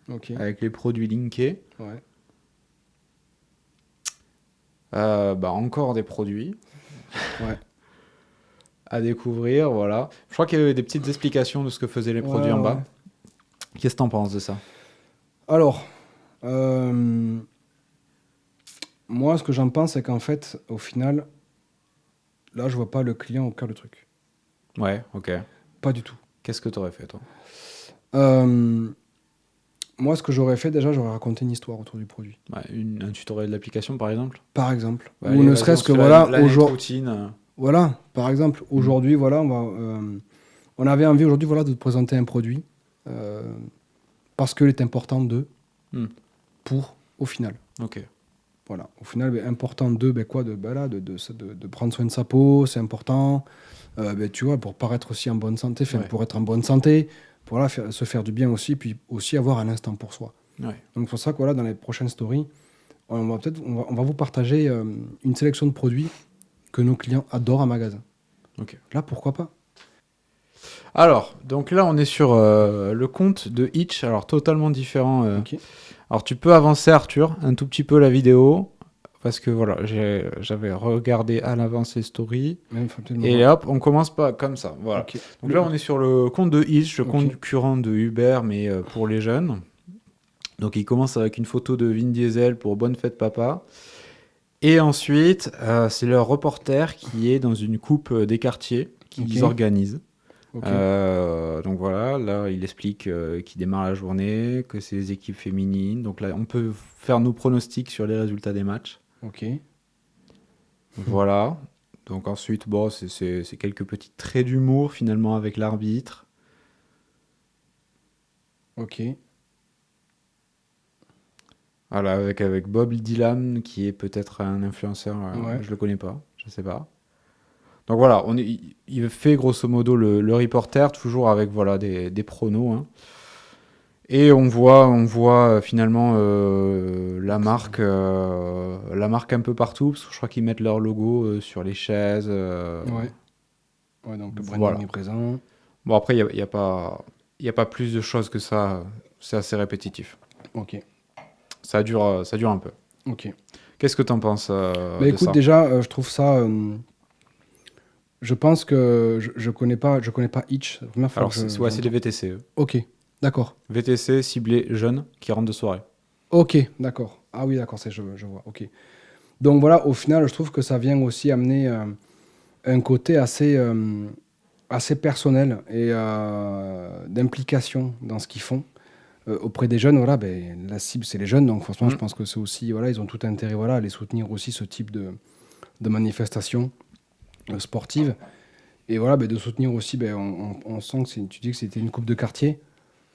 Ok. avec les produits linkés. Ouais. Encore des produits Ouais. à découvrir, voilà. Je crois qu'il y avait des petites explications de ce que faisaient les produits en Ouais, bas. ouais. Qu'est-ce que t'en penses de ça? Alors, moi, ce que j'en pense, c'est qu'en fait, au final, là, je vois pas le client au cœur du truc. Ouais, ok. Pas du tout. Qu'est-ce que t'aurais fait, toi? Moi, ce que j'aurais fait, déjà, j'aurais raconté une histoire autour du produit. Ouais, un tutoriel de l'application, par exemple? Par exemple. Ouais, Ou allez, ne vas-y, on serait-ce se que, fait voilà, la net routine. voilà, par exemple, aujourd'hui, voilà, on avait envie aujourd'hui, voilà, de te présenter un produit parce qu'il est important Hmm. pour, au final. Ok. Voilà, au final, important quoi, de prendre soin de sa peau, c'est important. Tu vois, pour paraître aussi en bonne santé, Ouais. pour être en bonne santé, pour voilà, se faire du bien aussi, puis aussi avoir un instant pour soi. Ouais. Donc, c'est pour ça que voilà, dans les prochaines stories, on va vous partager une sélection de produits que nos clients adorent en magasin. Ok. Là, pourquoi pas? Alors, donc là, on est sur le compte de Itch, alors totalement différent. Ok. Alors, tu peux avancer, Arthur, un tout petit peu la vidéo, parce que voilà, j'avais regardé à l'avance les stories. Même, faut peut-être me Et voir. hop, on commence pas comme ça. Voilà. Ok. Donc là, on est sur le compte de Itch, le Ok. concurrent de Uber, mais pour les jeunes. Donc, il commence avec une photo de Vin Diesel pour Bonne fête, papa. Et ensuite, c'est leur reporter qui est dans une coupe des quartiers qu'ils Ok. organisent. Ok. Donc voilà, là il explique qu'il démarre la journée, que c'est les équipes féminines. Donc là on peut faire nos pronostics sur les résultats des matchs. Ok. Voilà. Donc ensuite, bon, c'est quelques petits traits d'humour finalement avec l'arbitre. Ok. Voilà, avec Bob Dylan qui est peut-être un influenceur, Ouais. je le connais pas, je sais pas. Donc voilà, il fait grosso modo le reporter, toujours avec voilà, des pronos. Hein. Et on voit finalement la marque un peu partout, parce que je crois qu'ils mettent leur logo sur les chaises. Ouais. Ouais, donc le branding Voilà. est présent. Bon, après, il y a pas plus de choses que ça. C'est assez répétitif. Ok. Ça dure un peu. Ok. Qu'est-ce que tu en penses Bah de écoute, ça? déjà, je trouve ça. Je pense que je connais pas Itch. La première fois Alors, que je. c'est des j'entends. VTC. Eux. Ok. D'accord. VTC ciblés jeunes qui rentrent de soirée. Ok. D'accord. Ah oui, d'accord, je vois. Ok. Donc voilà, au final, je trouve que ça vient aussi amener un côté assez personnel et d'implication dans ce qu'ils font. Auprès des jeunes, voilà, la cible, c'est les jeunes. Donc franchement, je pense que c'est aussi, voilà, ils ont tout intérêt voilà, à les soutenir aussi, ce type de manifestations sportives. Et voilà, de soutenir aussi, on sent que tu dis que c'était une coupe de quartier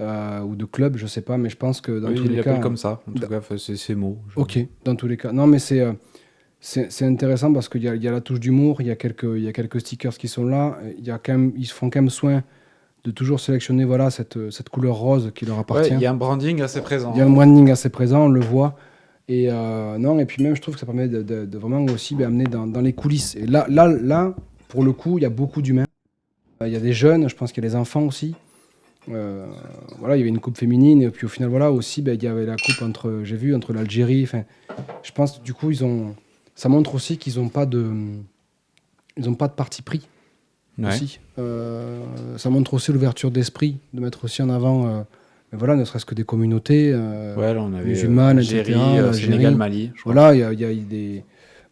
ou de club, je sais pas, mais je pense que dans Oui, tous ils les cas... l'appellent comme ça. En tout d- cas, c'est ces mots. Ok, dans tous les cas. Non, mais c'est intéressant parce qu'il y a la touche d'humour, il y a quelques stickers qui sont là, il y a quand même, ils se font quand même soin de toujours sélectionner voilà, cette couleur rose qui leur appartient. Ouais, il y a un branding assez présent. Il y a un branding assez présent, on le voit. Et non, et puis même, je trouve que ça permet de vraiment aussi amener dans les coulisses. Et là, pour le coup, il y a beaucoup d'humains. Il y a des jeunes, je pense qu'il y a des enfants aussi. Voilà, il y avait une coupe féminine, et puis au final, voilà, aussi, il y avait la coupe entre l'Algérie. Je pense que du coup, ça montre aussi qu'ils n'ont pas de parti pris. Ouais. Aussi. Ça montre aussi l'ouverture d'esprit, de mettre aussi en avant, voilà, ne serait-ce que des communautés Ouais, là, on avait musulmanes, Algérie, etc. Sénégal, Mali. Je crois. Voilà, il y a des...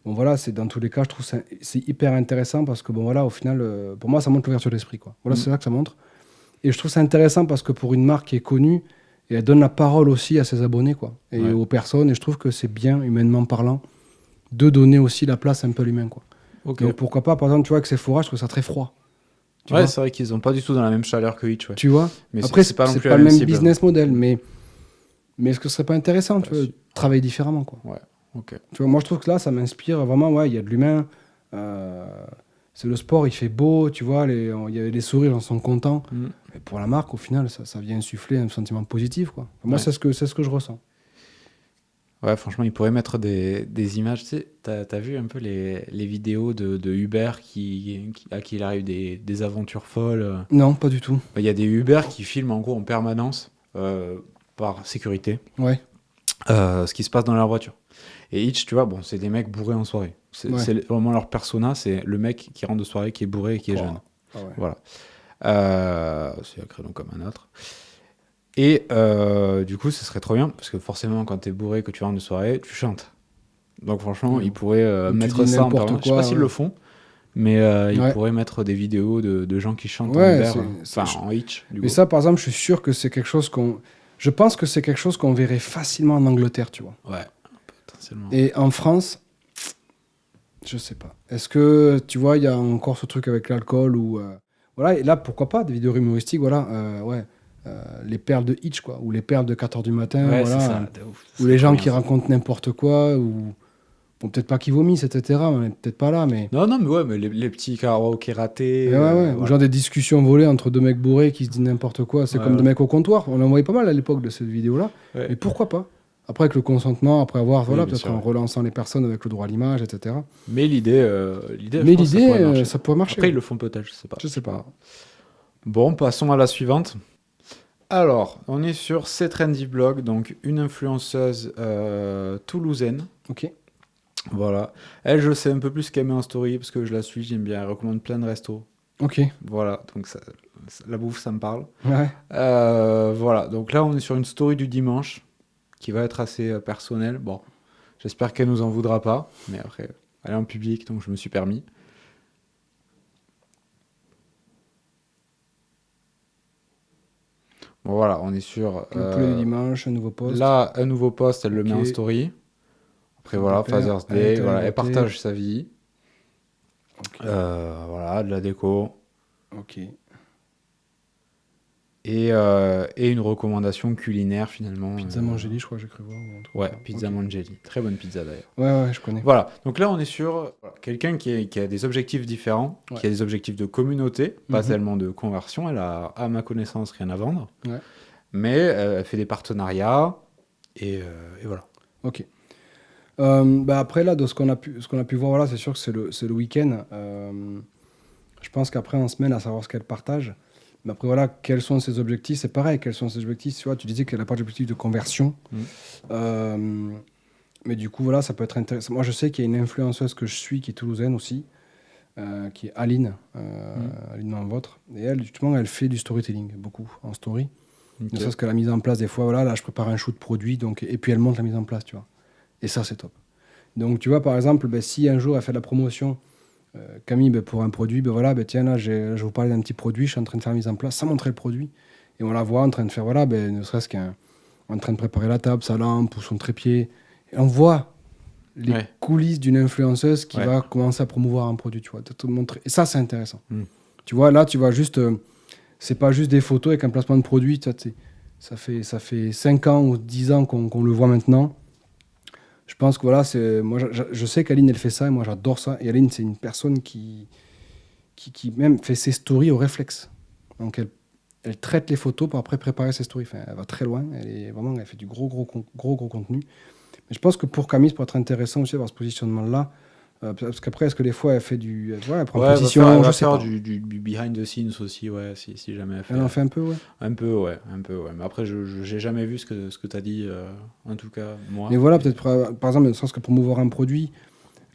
Bon, voilà, c'est dans tous les cas, je trouve c'est hyper intéressant parce que, bon, voilà, au final, pour moi, ça montre l'ouverture d'esprit, quoi. Voilà, c'est ça que ça montre. Et je trouve ça intéressant parce que pour une marque qui est connue, et elle donne la parole aussi à ses abonnés, quoi, et aux personnes. Et je trouve que c'est bien, humainement parlant, de donner aussi la place un peu à l'humain, quoi. Ok. Donc pourquoi pas, par exemple, tu vois, avec ces fourrages, je trouve ça très froid. Tu Ouais, vois, c'est vrai qu'ils n'ont pas du tout dans la même chaleur que Hitch. Ouais. tu vois. Mais Après, c'est pas non c'est plus pas la le même même cible. business model, mais est-ce que ce serait pas intéressant, tu vois, si. de travailler différemment, quoi. Ouais, ok. Tu vois, moi, je trouve que là, ça m'inspire vraiment. Ouais, il y a de l'humain. C'est le sport, il fait beau, tu vois. Il y a les sourires, ils sont contents. Mais pour la marque, au final, ça vient insuffler un sentiment positif, quoi. Moi, Ouais. c'est ce que je ressens. Ouais, franchement, ils pourraient mettre des images. Tu sais, t'as vu un peu les vidéos de Uber à qui il arrive des aventures folles. Non, pas du tout. Il y a des Uber qui filment en gros en permanence, par sécurité, Ouais. ce qui se passe dans leur voiture. Et Hitch, tu vois, bon, c'est des mecs bourrés en soirée. Ouais. C'est vraiment leur persona, c'est le mec qui rentre de soirée, qui est bourré et qui est Oh. jeune. Ah ouais. Voilà. C'est un créneau comme un autre. Et du coup, ce serait trop bien, parce que forcément, quand t'es bourré, que tu rentres de soirée, tu chantes. Donc franchement, ils pourraient Ou tu mettre dis ça en n'importe permanence. Je sais quoi, pas s'ils ouais. le font, mais ils Ouais. pourraient mettre des vidéos de gens qui chantent en Ouais, Uber, c'est- enfin en Hitch, du Mais coup. ça, par exemple, je suis sûr que c'est quelque chose qu'on... Je pense que c'est quelque chose qu'on verrait facilement en Angleterre, tu vois. Ouais, potentiellement. Et en France, je sais pas. Est-ce que, tu vois, il y a encore ce truc avec l'alcool ou... Voilà, et là, pourquoi pas, des vidéos humoristiques, voilà, ouais. Les perles de Hitch, quoi, ou les perles de 4h du matin, Ouais, voilà. c'est ça, de ouf. Ou les C'est gens trop qui bien, ça. racontent n'importe quoi, ou... Bon, peut-être pas qui vomissent, etc., on est peut-être pas là, mais... Non, non, mais ouais, mais les petits karaokés ratés. Ouais, ouais. Ou voilà. genre des discussions volées entre deux mecs bourrés qui se disent n'importe quoi. C'est Ouais, comme ouais. deux mecs au comptoir. On en voyait pas mal à l'époque de cette vidéo-là. Ouais. Mais pourquoi pas? Après, avec le consentement, après avoir, voilà, bien peut-être sûr, en ouais. relançant les personnes avec le droit à l'image, etc. Mais l'idée, je Mais pense que l'idée, ça pourrait marcher. ça pourrait marcher. Après, ils le font peut-être, je sais pas. Je sais pas. Bon, passons à la suivante. Alors, on est sur C'est Trendy Blog, donc une influenceuse toulousaine. Ok. Voilà. Elle, je sais un peu plus ce qu'elle met en story, parce que je la suis, j'aime bien. Elle recommande plein de restos. Ok. Voilà, donc la bouffe, ça me parle. Ouais. Voilà, donc là, on est sur une story du dimanche, qui va être assez personnelle. Bon, j'espère qu'elle nous en voudra pas, mais après, elle est en public, donc je me suis permis. Bon, voilà, on est sur... Le poulet du dimanche, un nouveau post. Là, un nouveau post, elle le met en Ok. story. Après, voilà, Super. Father's Elle Day, était voilà, elle invitée. partage sa vie. Ok. Voilà, de la déco. Ok. Et une recommandation culinaire, finalement. Pizza Mangeli, je crois que j'ai cru voir. ou un truc Ouais, comme ça. Pizza Ok. Mangeli. Très bonne pizza, d'ailleurs. Ouais, ouais, je connais. Voilà, donc là, on est sur quelqu'un qui a des objectifs différents, Ouais. qui a des objectifs de communauté, pas Mhm. tellement de conversion. Elle a, à ma connaissance, rien à vendre. Ouais. Mais elle fait des partenariats, et voilà. Ok. Après, là, de ce qu'on a pu voir, voilà, c'est sûr que c'est le week-end. Je pense qu'après, en semaine, à savoir ce qu'elle partage. Mais après, voilà, quels sont ses objectifs? C'est pareil, quels sont ses objectifs? Tu vois, tu disais qu'elle n'a pas d'objectif de conversion. Mais du coup, voilà, ça peut être intéressant. Moi, je sais qu'il y a une influenceuse que je suis, qui est toulousaine aussi, qui est Aline, Aline Manvôtre. Et elle, justement, elle fait du storytelling, beaucoup, en story. Ok. Ne serait-ce que la mise en place, des fois, voilà, là, je prépare un shoot produit, donc, et puis elle montre la mise en place, tu vois. Et ça, c'est top. Donc, tu vois, par exemple, si un jour elle fait de la promotion, Camille, pour un produit, voilà, tiens, là, je vais vous parler d'un petit produit, je suis en train de faire la mise en place, sans montrer le produit. Et on la voit en train de faire, voilà, ne serait-ce en train de préparer la table, sa lampe ou son trépied. Et on voit les Ouais. coulisses d'une influenceuse qui Ouais. va commencer à promouvoir un produit, tu vois, de te montrer. Et ça, c'est intéressant. Mm. Tu vois, là, tu vois juste, c'est pas juste des photos avec un placement de produit, ça fait 5 ans ou 10 ans qu'on le voit maintenant. Je pense que voilà, moi, je sais qu'Aline, elle fait ça, et moi, j'adore ça. Et Aline, c'est une personne qui même fait ses stories au réflexe. Donc, elle traite les photos pour après préparer ses stories. Enfin, elle va très loin. Elle fait du gros contenu. Mais je pense que pour Camille, ça peut être intéressant aussi d'avoir ce positionnement-là. Parce qu'après, est-ce que des fois, elle fait du. Ouais, elle prend position, elle va je sais faire pas. du behind the scenes aussi, ouais, si jamais elle fait. Elle en fait un peu, ouais. Un peu, ouais. Mais après, je n'ai jamais vu ce que tu as dit, en tout cas, moi. Mais voilà, peut-être par exemple, dans le sens que promouvoir un produit,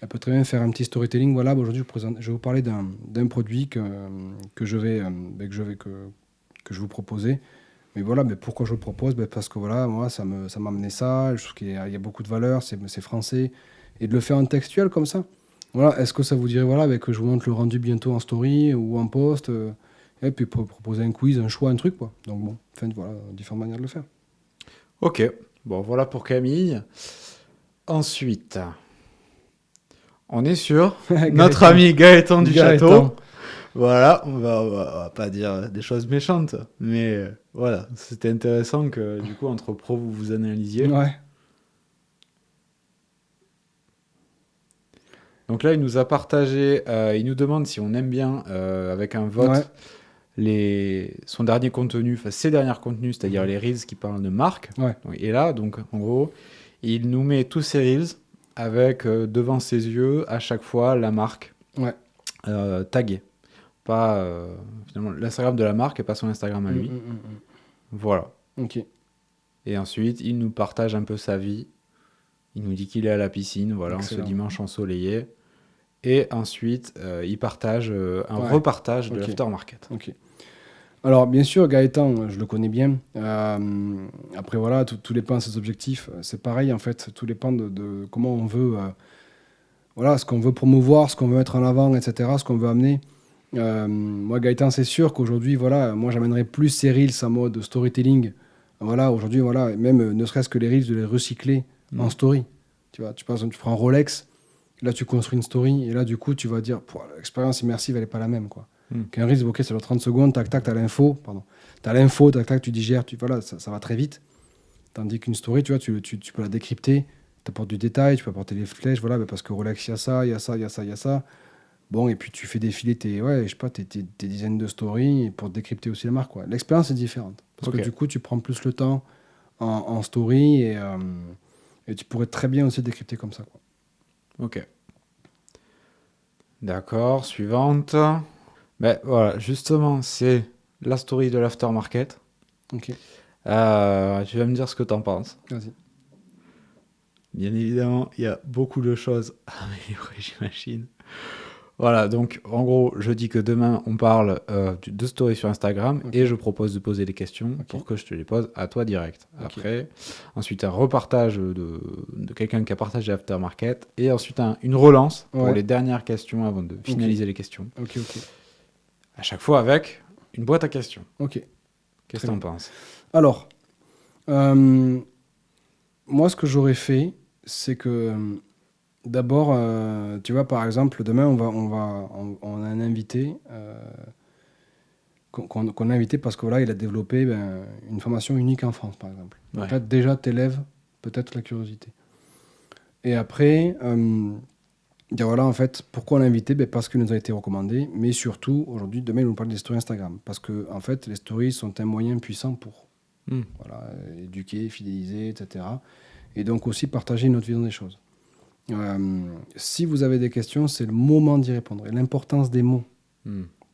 elle peut très bien faire un petit storytelling. Voilà, aujourd'hui, je vais vous parler d'un produit que je vais que je vous proposais. Mais voilà, mais pourquoi je le propose? Parce que voilà, moi, ça m'a amené ça. Je trouve qu'il y a beaucoup de valeur, c'est français. Et de le faire en textuel comme ça. Voilà, est-ce que ça vous dirait voilà, que je vous montre le rendu bientôt en story ou en post et puis proposer un quiz, un choix, un truc, quoi. Donc bon, enfin, voilà, différentes manières de le faire. Ok, bon, voilà pour Camille. Ensuite, on est sur notre ami Gaëtan du Château. Voilà, on va pas dire des choses méchantes, mais voilà, c'était intéressant que du coup, entre pros, vous vous analysiez. Ouais. Donc là, il nous a partagé, il nous demande si on aime bien, avec un vote, son dernier contenu, enfin ses derniers contenus, c'est-à-dire les Reels qui parlent de marque. Ouais. Et là, donc, en gros, il nous met tous ses Reels avec devant ses yeux, à chaque fois, la marque taguée. Pas, finalement, l'Instagram de la marque et pas son Instagram à lui. Voilà. Ok. Et ensuite, il nous partage un peu sa vie. Il nous dit qu'il est à la piscine, voilà, Excellent. en ce dimanche ensoleillé. Et ensuite, il partage un repartage de l'aftermarket. Ok. Alors, bien sûr, Gaëtan, je le connais bien. Après, voilà, tout dépend de ses objectifs. C'est pareil, en fait. Tout dépend de comment on veut... voilà, ce qu'on veut promouvoir, ce qu'on veut mettre en avant, etc., ce qu'on veut amener. Moi, Gaëtan, c'est sûr qu'aujourd'hui, voilà, moi, j'amènerais plus ces Reels en mode storytelling. Voilà, aujourd'hui, voilà, même ne serait-ce que les Reels, de les recycler en story. Tu vois, tu prends un Rolex, là, tu construis une story, et là, du coup, tu vas dire, l'expérience immersive, elle n'est pas la même, quoi. Qu'un Reels, ok, ça dure 30 secondes, tac, tac, t'as l'info, tac, tac, tu digères, voilà, ça va très vite. Tandis qu'une story, tu vois, tu peux la décrypter, tu apportes du détail, tu peux apporter des flèches, voilà, parce que Rolex, il y a ça, il y a ça, il y a ça, il y a ça. Bon, et puis tu fais défiler tes dizaines de stories pour décrypter aussi la marque, quoi. L'expérience est différente. Parce que du coup, tu prends plus le temps en story et tu pourrais très bien aussi décrypter comme ça, quoi. Ok. D'accord, suivante. Ben voilà, justement, c'est la story de l'aftermarket. Ok. Tu vas me dire ce que t'en penses. Vas-y. Bien évidemment, il y a beaucoup de choses à améliorer, j'imagine. Voilà, donc en gros, je dis que demain, on parle de story sur Instagram et je propose de poser des questions pour que je te les pose à toi direct. Après, ensuite, un repartage de quelqu'un qui a partagé Aftermarket et ensuite une relance pour les dernières questions avant de finaliser les questions. Ok. À chaque fois avec une boîte à questions. Ok. Qu'est-ce que tu en penses? Alors, moi, ce que j'aurais fait, c'est que d'abord, tu vois, par exemple, demain, on a un invité qu'on a invité parce que voilà, il a développé une formation unique en France, par exemple. Donc là, déjà, t'élèves peut-être la curiosité. Et après, dire voilà, en fait, pourquoi on l'a invité? Parce qu'il nous a été recommandé, mais surtout, aujourd'hui, demain, il nous parle des stories Instagram. Parce que, en fait, les stories sont un moyen puissant pour voilà, éduquer, fidéliser, etc. Et donc aussi partager notre vision des choses. Si vous avez des questions, c'est le moment d'y répondre. Et l'importance des mots.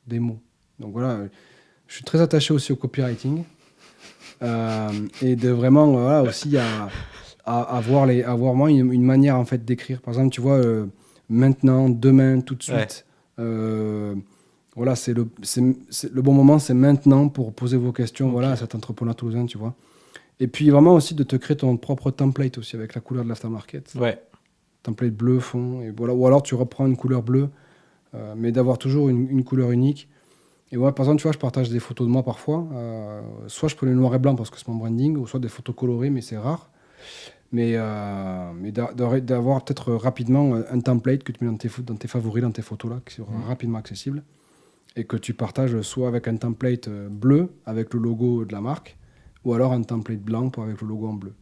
Des mots. Donc voilà, je suis très attaché aussi au copywriting. Et de vraiment, voilà, aussi à avoir vraiment une manière en fait d'écrire. Par exemple, tu vois, maintenant, demain, tout de suite. Voilà, c'est le bon moment, c'est maintenant pour poser vos questions voilà, à cet entrepreneur toulousain, tu vois. Et puis vraiment aussi de te créer ton propre template aussi avec la couleur de l'aftermarket. Template bleu, fond, et voilà. Ou alors tu reprends une couleur bleue, mais d'avoir toujours une couleur unique. Et moi, par exemple, tu vois, je partage des photos de moi parfois. Soit je prends le noir et blanc parce que c'est mon branding, ou soit des photos colorées, mais c'est rare. Mais d'avoir peut-être rapidement un template que tu mets dans tes favoris, dans tes photos là, qui sera rapidement accessible, et que tu partages soit avec un template bleu avec le logo de la marque, ou alors un template blanc avec le logo en bleu.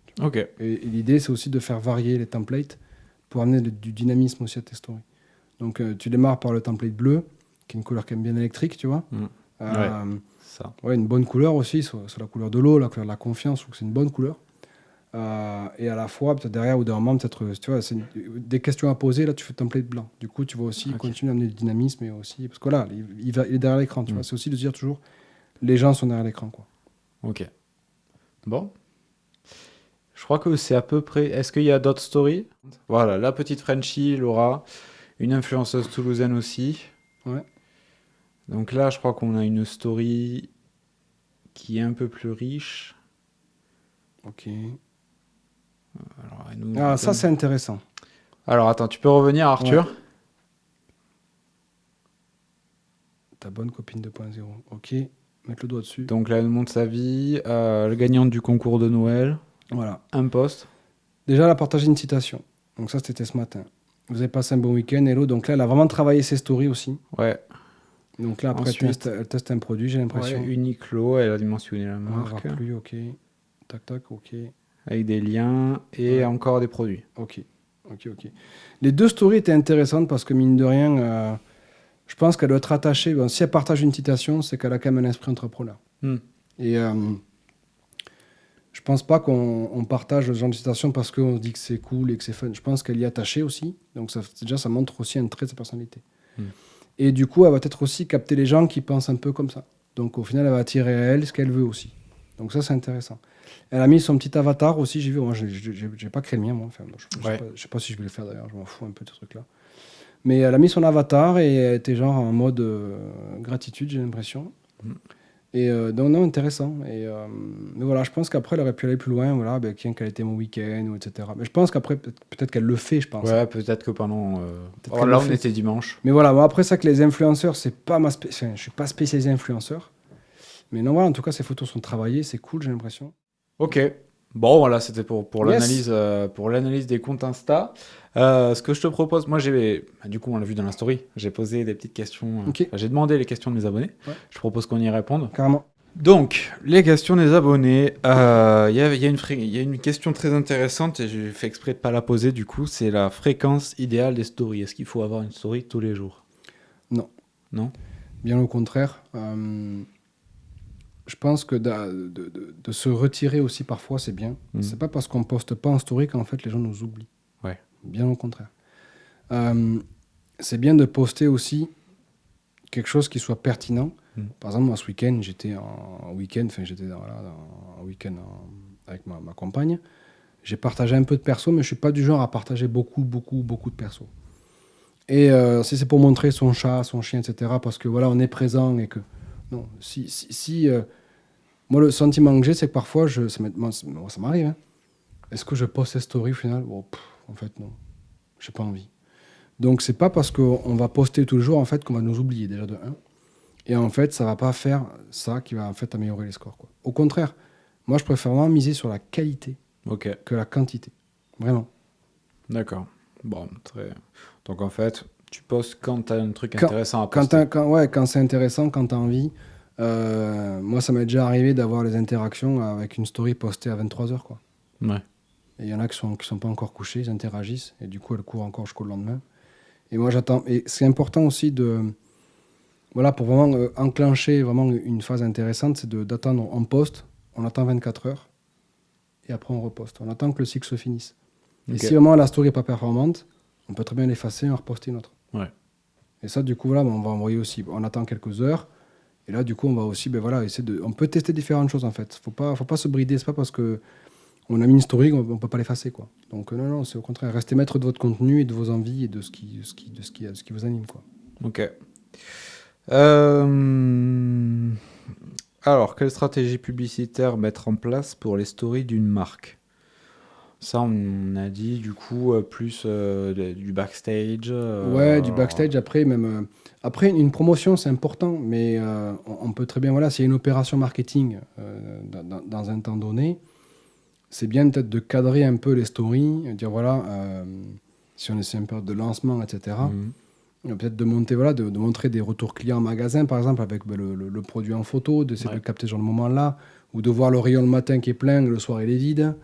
Et l'idée, c'est aussi de faire varier les templates pour amener du dynamisme aussi à tes stories. Donc tu démarres par le template bleu, qui est une couleur quand même bien électrique, tu vois. c'est ça. Ouais, une bonne couleur aussi, c'est la couleur de l'eau, la couleur de la confiance, je trouve que c'est une bonne couleur. Et à la fois, peut-être derrière, ou d'un moment, peut-être, tu vois, des questions à poser, là, tu fais template blanc. Du coup, tu vas aussi continuer à amener du dynamisme, et aussi, parce que là, il est derrière l'écran, tu vois. C'est aussi de dire toujours, les gens sont derrière l'écran, quoi. Ok. Bon. Je crois que c'est à peu près. Est-ce qu'il y a d'autres stories? Voilà, la petite Frenchie, Laura, une influenceuse toulousaine aussi. Ouais. Donc là, je crois qu'on a une story qui est un peu plus riche. Ok. Alors, elle nous Ah, ça, donne- c'est intéressant. Alors, attends, tu peux revenir, Arthur? Ouais. Ta bonne copine 2.0. Ok. Mettre le doigt dessus. Donc là, elle nous montre sa vie, le gagnant du concours de Noël, Voilà. un post. Déjà, elle a partagé une citation. Donc ça, c'était ce matin. Vous avez passé un bon week-end, hello. Donc là, elle a vraiment travaillé ses stories aussi. Ouais. Donc là, après, Ensuite, elle teste un produit, j'ai l'impression. ouais, Uniqlo, elle a mentionné la Ah, marque, voir plus, ok. Tac, tac, ok. avec des liens et Ouais. encore des produits. Ok. Les deux stories étaient intéressantes parce que, mine de rien, je pense qu'elle doit être attachée. Bon, si elle partage une citation, c'est qu'elle a quand même un esprit entrepreneur. Hmm. Et je pense pas qu'on partage ce genre de citation parce qu'on se dit que c'est cool et que c'est fun. Je pense qu'elle y est attachée aussi. Donc déjà, ça montre aussi un trait de sa personnalité. Et du coup, elle va peut-être aussi capter les gens qui pensent un peu comme ça. Donc au final, elle va attirer à elle ce qu'elle veut aussi. Donc ça, c'est intéressant. Elle a mis son petit avatar aussi, j'ai vu. Moi, j'ai pas créé le mien, moi. Enfin, je sais pas si je vais le faire d'ailleurs, je m'en fous un peu de ce truc-là. Mais elle a mis son avatar et elle était genre en mode gratitude, j'ai l'impression. Et donc, non, intéressant. Mais voilà, je pense qu'après, elle aurait pu aller plus loin. Voilà, ben, quel était mon week-end, ou etc. Mais je pense qu'après, peut-être qu'elle le fait, je pense. Ouais, peut-être que pendant. Peut-être Oh, qu'elle là, le on fait. était dimanche. Mais voilà, bon, après ça, que les influenceurs, c'est pas enfin, je suis pas spécialisé influenceur. Mais non, voilà, en tout cas, ces photos sont travaillées, c'est cool, j'ai l'impression. Ok. Bon, voilà, c'était pour Yes. l'analyse des comptes Insta. Ce que je te propose, moi, du coup, on l'a vu dans la story, j'ai posé des petites questions. Ok. J'ai demandé les questions de mes abonnés. Ouais. Je propose qu'on y réponde. Carrément. Donc, les questions des abonnés. Il y a une question très intéressante et j'ai fait exprès de ne pas la poser, du coup, c'est la fréquence idéale des stories. Est-ce qu'il faut avoir une story tous les jours? Non. Non? Bien au contraire. Je pense que de se retirer aussi parfois, c'est bien. C'est pas parce qu'on poste pas en story qu'en fait les gens nous oublient. Ouais. Bien au contraire. C'est bien de poster aussi quelque chose qui soit pertinent. Par exemple, moi, ce week-end, j'étais en week-end avec ma compagne. J'ai partagé un peu de perso, mais je suis pas du genre à partager beaucoup de perso. Et si c'est pour montrer son chat, son chien, etc., parce que voilà, on est présent et que... Non, moi, le sentiment que j'ai, c'est que parfois, ça m'arrive. Hein. Est-ce que je poste cette story au final? Bon, en fait, non. J'ai pas envie. Donc, c'est pas parce qu'on va poster tous les jours, en fait, qu'on va nous oublier, déjà de 1. Et en fait, ça va pas faire ça qui va, en fait, améliorer les scores, quoi. Au contraire, moi, je préfère vraiment miser sur la qualité que la quantité. Vraiment. D'accord. Bon, donc en fait, tu postes quand tu as un truc intéressant à poster. Quand c'est intéressant, quand tu as envie. Moi, ça m'est déjà arrivé d'avoir les interactions avec une story postée à 23h, quoi. Ouais. Et il y en a qui sont pas encore couchés, ils interagissent, et du coup, elles courent encore jusqu'au lendemain. Et moi, j'attends. Et c'est important aussi voilà, pour vraiment enclencher vraiment une phase intéressante, c'est d'attendre. On poste, on attend 24 heures, et après on reposte. On attend que le cycle se finisse. Et si vraiment la story n'est pas performante, on peut très bien l'effacer et en reposter une autre. Ouais. Et ça, du coup, là, on va envoyer aussi. On attend quelques heures. Et là, du coup, on va aussi, essayer on peut tester différentes choses, en fait. Faut pas se brider. C'est pas parce que on a mis une story qu'on peut pas l'effacer, quoi. Donc, non, c'est au contraire. Restez maître de votre contenu et de vos envies et de ce qui vous anime, quoi. Ok. Alors, quelle stratégie publicitaire mettre en place pour les stories d'une marque? Ça, on a dit, du coup, plus du backstage. Ouais, du backstage. Après, même après une promotion, c'est important, mais on peut très bien, voilà, s'il y a une opération marketing dans un temps donné, c'est bien peut-être de cadrer un peu les stories, dire voilà, si on essaie une période de lancement, etc. Peut-être de monter, voilà, de montrer des retours clients en magasin, par exemple, avec le produit en photo, d'essayer de capter ce genre de moment-là, ou de voir le rayon le matin qui est plein, le soir il est vide.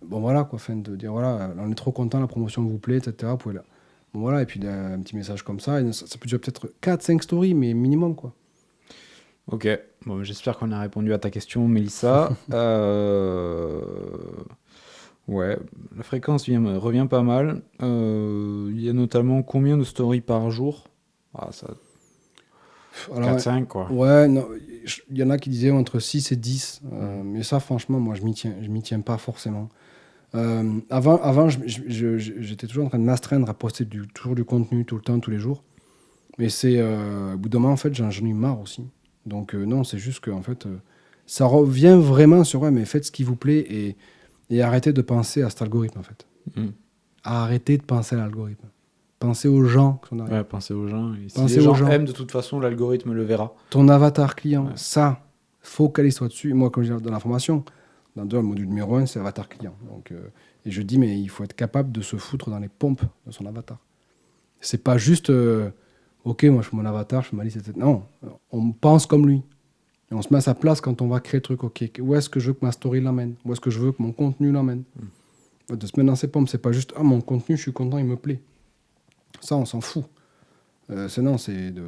Bon, voilà, quoi, enfin, de dire voilà, on est trop content, la promotion vous plaît, etc. Vous pouvez bon, voilà, et puis un petit message comme ça, ça peut durer peut-être 4-5 stories, mais minimum, quoi. Ok, bon, j'espère qu'on a répondu à ta question, Mélissa. Ouais, la fréquence revient pas mal. Il y a notamment combien de stories par jour? Ah, ça, Alors, 4-5 quoi. ouais, non, il y en a qui disaient entre 6 et 10. Hmm. Mais ça, franchement, moi, je m'y tiens pas forcément. Avant j'étais toujours en train de m'astreindre à poster toujours du contenu tout le temps, tous les jours. Mais au bout d'un moment, en fait, j'en ai eu marre aussi. Donc, non, c'est juste que, en fait, ça revient vraiment sur, ouais, mais faites ce qui vous plaît et arrêtez de penser à cet algorithme, en fait. Hmm. Arrêtez de penser à l'algorithme. Pensez aux gens qui sont derrière. Ouais, pensez aux gens. Et si Pensez les aux gens gens. aiment, de toute façon, l'algorithme le verra. Ton avatar client, Ouais. ça, focalise-toi dessus. Moi, comme je dis dans la formation, le module numéro 1, c'est avatar client. Donc, et je dis, mais il faut être capable de se foutre dans les pompes de son avatar. C'est pas juste, ok, moi je fais mon avatar, je fais ma liste, etc. Non, on pense comme lui. Et on se met à sa place quand on va créer le truc. Ok, où est-ce que je veux que ma story l'emmène? Où est-ce que je veux que mon contenu l'emmène? De se mettre dans ses pompes, c'est pas juste, ah, mon contenu, je suis content, il me plaît. Ça, on s'en fout. C'est de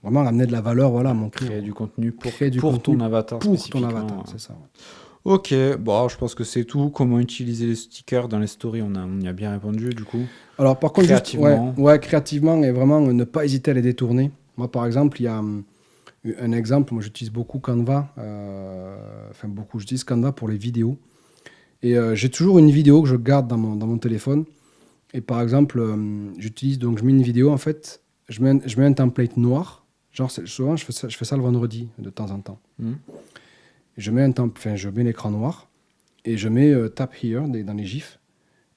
vraiment ramener de la valeur, voilà, à mon client. Créer du contenu pour contenu ton avatar pour ton spécifiquement. avatar, c'est ça. Ouais. Ok, bon, je pense que c'est tout. Comment utiliser les stickers dans les stories, on y a bien répondu du coup. Alors par contre, Créativement. ouais, créativement et vraiment ne pas hésiter à les détourner. Moi, par exemple, il y a un exemple, moi j'utilise beaucoup Canva, enfin beaucoup, j'utilise Canva pour les vidéos. Et j'ai toujours une vidéo que je garde dans mon téléphone. Et par exemple, je mets une vidéo, en fait, je mets un template noir. Genre, souvent, je fais ça le vendredi, de temps en temps. Et je mets l'écran noir et je mets Tap Here dans les gifs.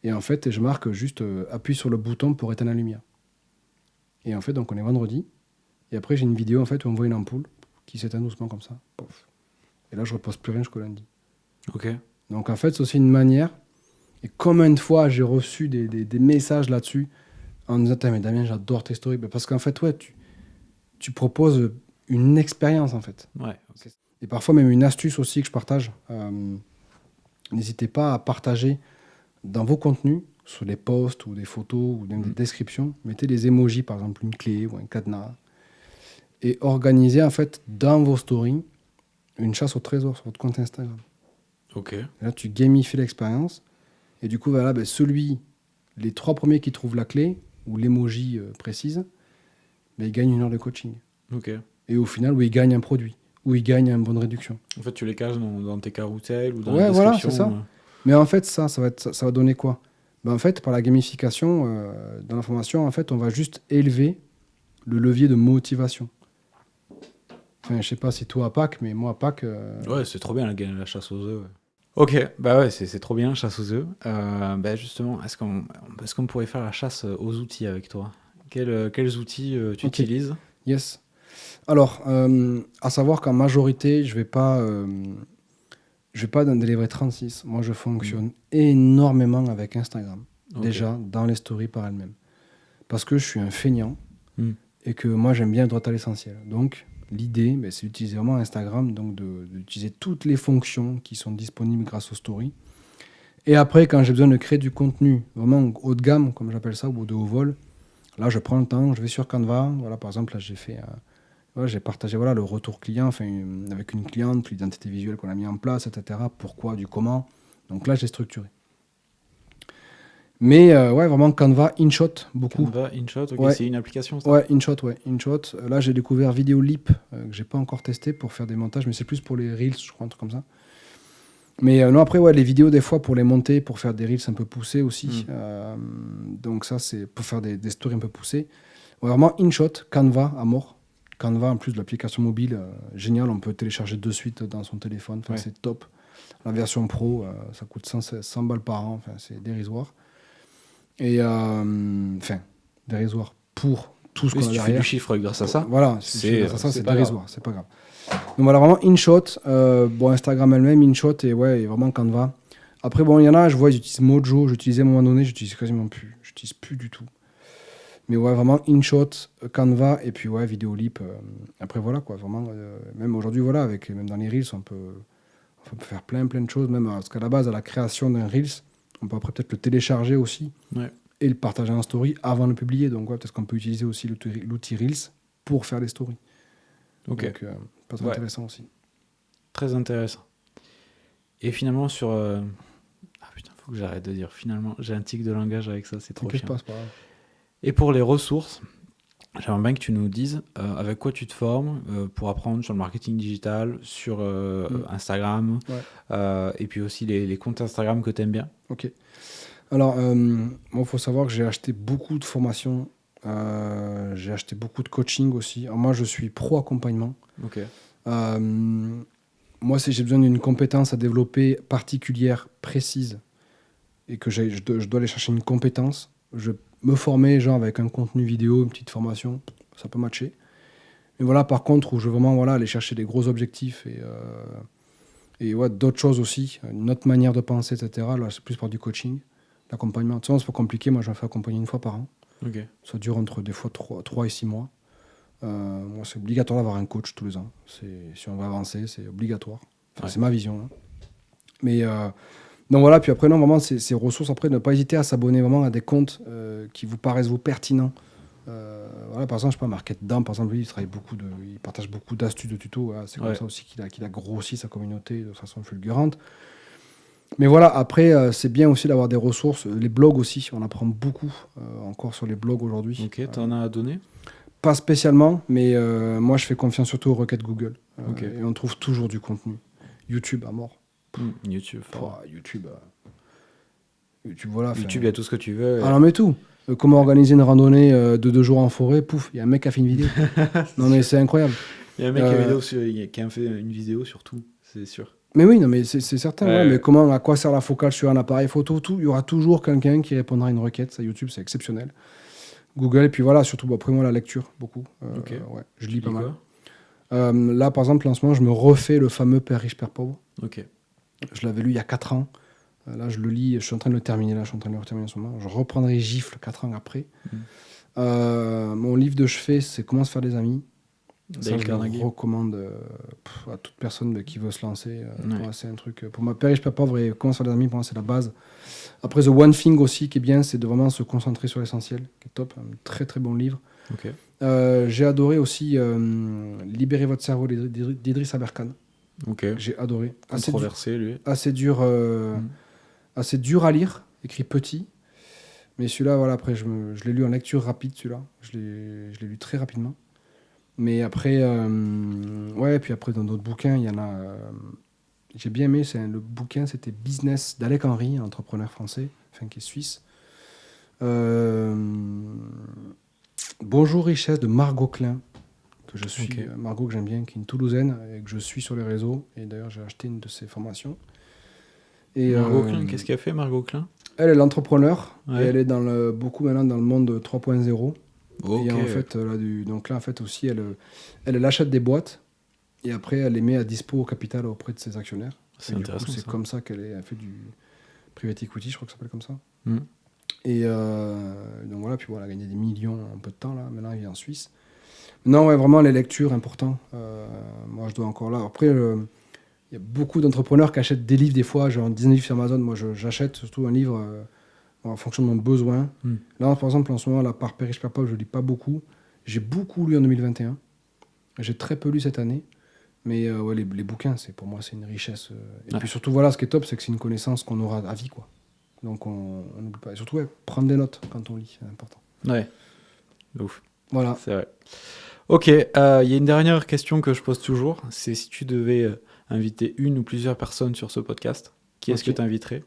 Et en fait, je marque juste appuie sur le bouton pour éteindre la lumière. Et en fait, donc on est vendredi. Et après, j'ai une vidéo en fait où on voit une ampoule qui s'éteint doucement comme ça. Pof. Et là, je repose plus rien jusqu'au lundi. Ok. Donc en fait, c'est aussi une manière. Et combien de fois j'ai reçu des messages là-dessus en me disant mais Damien, j'adore tes stories. Parce qu'en fait, ouais, tu proposes une expérience en fait. Ouais. Okay. Et parfois, même une astuce aussi que je partage. N'hésitez pas à partager dans vos contenus, sur les posts ou des photos ou même des descriptions, mettez des emojis, par exemple une clé ou un cadenas, et organisez en fait dans vos stories une chasse au trésor sur votre compte Instagram. Ok. Et là, tu gamifies l'expérience, et du coup, voilà, les 3 premiers qui trouvent la clé ou l'emoji précise, ils gagnent 1 heure de coaching. Ok. Et au final, ils gagnent un produit, ou ils gagnent une bonne réduction. En fait, tu les caches dans tes carousels ou dans ouais, la voilà, description. c'est ça. Mais en fait, ça va donner quoi? En fait, par la gamification, dans la formation, en fait, on va juste élever le levier de motivation. Enfin, je sais pas si toi à Pâques, mais moi à Pâques... Ouais, c'est trop bien la chasse aux œufs. Ouais. Ok, bah ouais, c'est trop bien, chasse aux œufs. Bah justement, est-ce qu'on pourrait faire la chasse aux outils avec toi? Quels outils tu utilises? Yes. Alors, à savoir qu'en majorité, je vais pas en délivrer 36. Moi, je fonctionne énormément avec Instagram. Okay. Déjà, dans les stories par elles-mêmes. Parce que je suis un feignant et que moi, j'aime bien droit à l'essentiel. Donc, l'idée, c'est d'utiliser vraiment Instagram, donc d'utiliser toutes les fonctions qui sont disponibles grâce aux stories. Et après, quand j'ai besoin de créer du contenu vraiment haut de gamme, comme j'appelle ça, ou de haut vol, là, je prends le temps, je vais sur Canva. Voilà, par exemple, là, j'ai partagé le retour client avec une cliente, l'identité visuelle qu'on a mis en place, etc. Pourquoi, du comment. Donc là, j'ai structuré. Mais vraiment Canva, InShot, beaucoup. Canva, InShot, ok, ouais. C'est une application ça? Ouais, InShot. Là, j'ai découvert Videolip, que j'ai pas encore testé pour faire des montages, mais c'est plus pour les Reels, je crois, un truc comme ça. Mais non, après, les vidéos, des fois, pour les monter, pour faire des Reels un peu poussés aussi. Donc ça, c'est pour faire des stories un peu poussées. Ouais, vraiment InShot, Canva, à mort. Canva, en plus de l'application mobile, génial, on peut télécharger de suite dans son téléphone, c'est top. La version pro, ça coûte 100 balles par an, c'est dérisoire. Et dérisoire pour tout ce qu'on a derrière. Tu fais du chiffre grâce à ça. Voilà, c'est dérisoire, c'est pas grave. Donc voilà, vraiment InShot, Instagram elle-même, InShot et vraiment Canva. Après, il y en a, je vois, ils utilisent Mojo, j'utilisais à un moment donné, j'utilise quasiment plus, j'utilise plus du tout. Mais vraiment InShot, Canva et puis Videolip. Après voilà quoi, vraiment, même aujourd'hui même dans les Reels, on peut faire plein de choses, même parce qu'à la base, à la création d'un Reels, on peut après peut-être le télécharger aussi et le partager en story avant de le publier. Donc peut-être qu'on peut utiliser aussi l'outil Reels pour faire des stories. Ok. Donc Pas très intéressant aussi. Très intéressant. Et finalement, sur... Ah putain, faut que j'arrête de dire. Finalement, j'ai un tic de langage avec ça, c'est trop chiant. T'inquiète pas, c'est pas grave. Et pour les ressources, j'aimerais bien que tu nous dises avec quoi tu te formes pour apprendre sur le marketing digital, sur Instagram, et puis aussi les comptes Instagram que tu aimes bien. Ok. Alors, il faut savoir que j'ai acheté beaucoup de formations, j'ai acheté beaucoup de coaching aussi. Alors, moi, je suis pro-accompagnement. Ok. Moi, si j'ai besoin d'une compétence à développer particulière, précise, et que je dois aller chercher une compétence, je me former genre avec un contenu vidéo, une petite formation, ça peut matcher. Mais voilà, par contre, où je veux vraiment aller chercher des gros objectifs et d'autres choses aussi, une autre manière de penser, etc. Là, c'est plus par du coaching, l'accompagnement. De toute façon, c'est pas compliqué. Moi, je me fais accompagner une fois par an. Ok. Ça dure entre des fois 3 et 6 mois. Moi, c'est obligatoire d'avoir un coach tous les ans. Si on veut avancer, c'est obligatoire. Enfin, c'est ma vision. Hein. Mais donc voilà, puis après, non, vraiment, ces ressources, après, ne pas hésiter à s'abonner vraiment à des comptes qui vous paraissent pertinents. Voilà, par exemple, je sais pas, Market Dam, par exemple, lui, il partage beaucoup d'astuces, de tutos. Voilà, c'est comme ça aussi qu'il a grossi sa communauté de façon fulgurante. Mais voilà, après, c'est bien aussi d'avoir des ressources. Les blogs aussi, on apprend beaucoup encore sur les blogs aujourd'hui. Ok, t'en as à donner? Pas spécialement, mais moi, je fais confiance surtout aux requêtes Google. Et on trouve toujours du contenu. YouTube à mort. YouTube, fort. YouTube, voilà. YouTube, il y a tout ce que tu veux. Ah non, mais tout. Comment organiser une randonnée de 2 jours en forêt, pouf, il y a un mec qui a fait une vidéo. Non, mais c'est incroyable. Il y a un mec qui a fait une vidéo sur tout, c'est sûr. Mais oui, non, mais c'est certain. Mais à quoi sert la focale sur un appareil photo, tout, il y aura toujours quelqu'un qui répondra à une requête. Ça, YouTube, c'est exceptionnel. Google, et puis voilà, surtout, après moi, la lecture, beaucoup. Je lis pas mal. Là, par exemple, en ce moment, je me refais le fameux Père riche, Père pauvre. Ok. Je l'avais lu il y a 4 ans. Là, je le lis, je suis en train de le terminer. Là, je suis en train de le terminer en ce moment. Je reprendrai Gifle 4 ans après. Mon livre de chevet, c'est Comment se faire des amis. Ça, je le recommande à toute personne qui veut se lancer. Pour moi, c'est un truc. Pour ma Père riche, Père pauvre et Comment se faire des amis, pour moi, c'est la base. Après, The One Thing aussi, qui est bien, c'est de vraiment se concentrer sur l'essentiel, qui est top. Un très, très bon livre. Ok. J'ai adoré aussi Libérez votre cerveau d'Idriss Aberkan. Ok. J'ai adoré. Controversé, lui. Assez dur à lire, écrit petit. Mais celui-là, voilà, après, je l'ai lu en lecture rapide, celui-là. Je l'ai lu très rapidement. Mais après, puis après, dans d'autres bouquins, il y en a... j'ai bien aimé, le bouquin, c'était Business d'Alec Henry, un entrepreneur français, qui est suisse. Bonjour Richesse de Margot Klein, que je suis, Margot que j'aime bien, qui est une Toulousaine, et que je suis sur les réseaux. Et d'ailleurs, j'ai acheté une de ses formations. Et, Margot Klein, qu'est-ce qu'elle fait, Margot Klein ? Elle est l'entrepreneur, et elle est beaucoup maintenant dans le monde 3.0. Okay. Et en fait, donc là, en fait, aussi, elle achète des boîtes, et après, elle les met à dispo au capital auprès de ses actionnaires. C'est intéressant. C'est comme ça qu'elle fait du private equity, je crois que ça s'appelle comme ça. Mm. Et donc voilà, puis voilà, elle a gagné des millions en peu de temps, là. Maintenant, elle vit en Suisse. Non, ouais, vraiment, les lectures, important. Moi, je dois encore là. Après, il y a beaucoup d'entrepreneurs qui achètent des livres, des fois, genre 19 livres sur Amazon. Moi, j'achète surtout un livre en fonction de mon besoin. Mm. Là, par exemple, en ce moment, la part Père riche, Père pauvre, je ne lis pas beaucoup. J'ai beaucoup lu en 2021. J'ai très peu lu cette année. Mais les bouquins, pour moi, c'est une richesse. Et puis surtout, voilà, ce qui est top, c'est que c'est une connaissance qu'on aura à vie, quoi. Donc, on n'oublie pas. Et surtout, prendre des notes quand on lit, c'est important. Ouais, ouf. Voilà. C'est vrai. Ok, il y a une dernière question que je pose toujours. C'est si tu devais inviter une ou plusieurs personnes sur ce podcast, qui est-ce que tu inviterais ?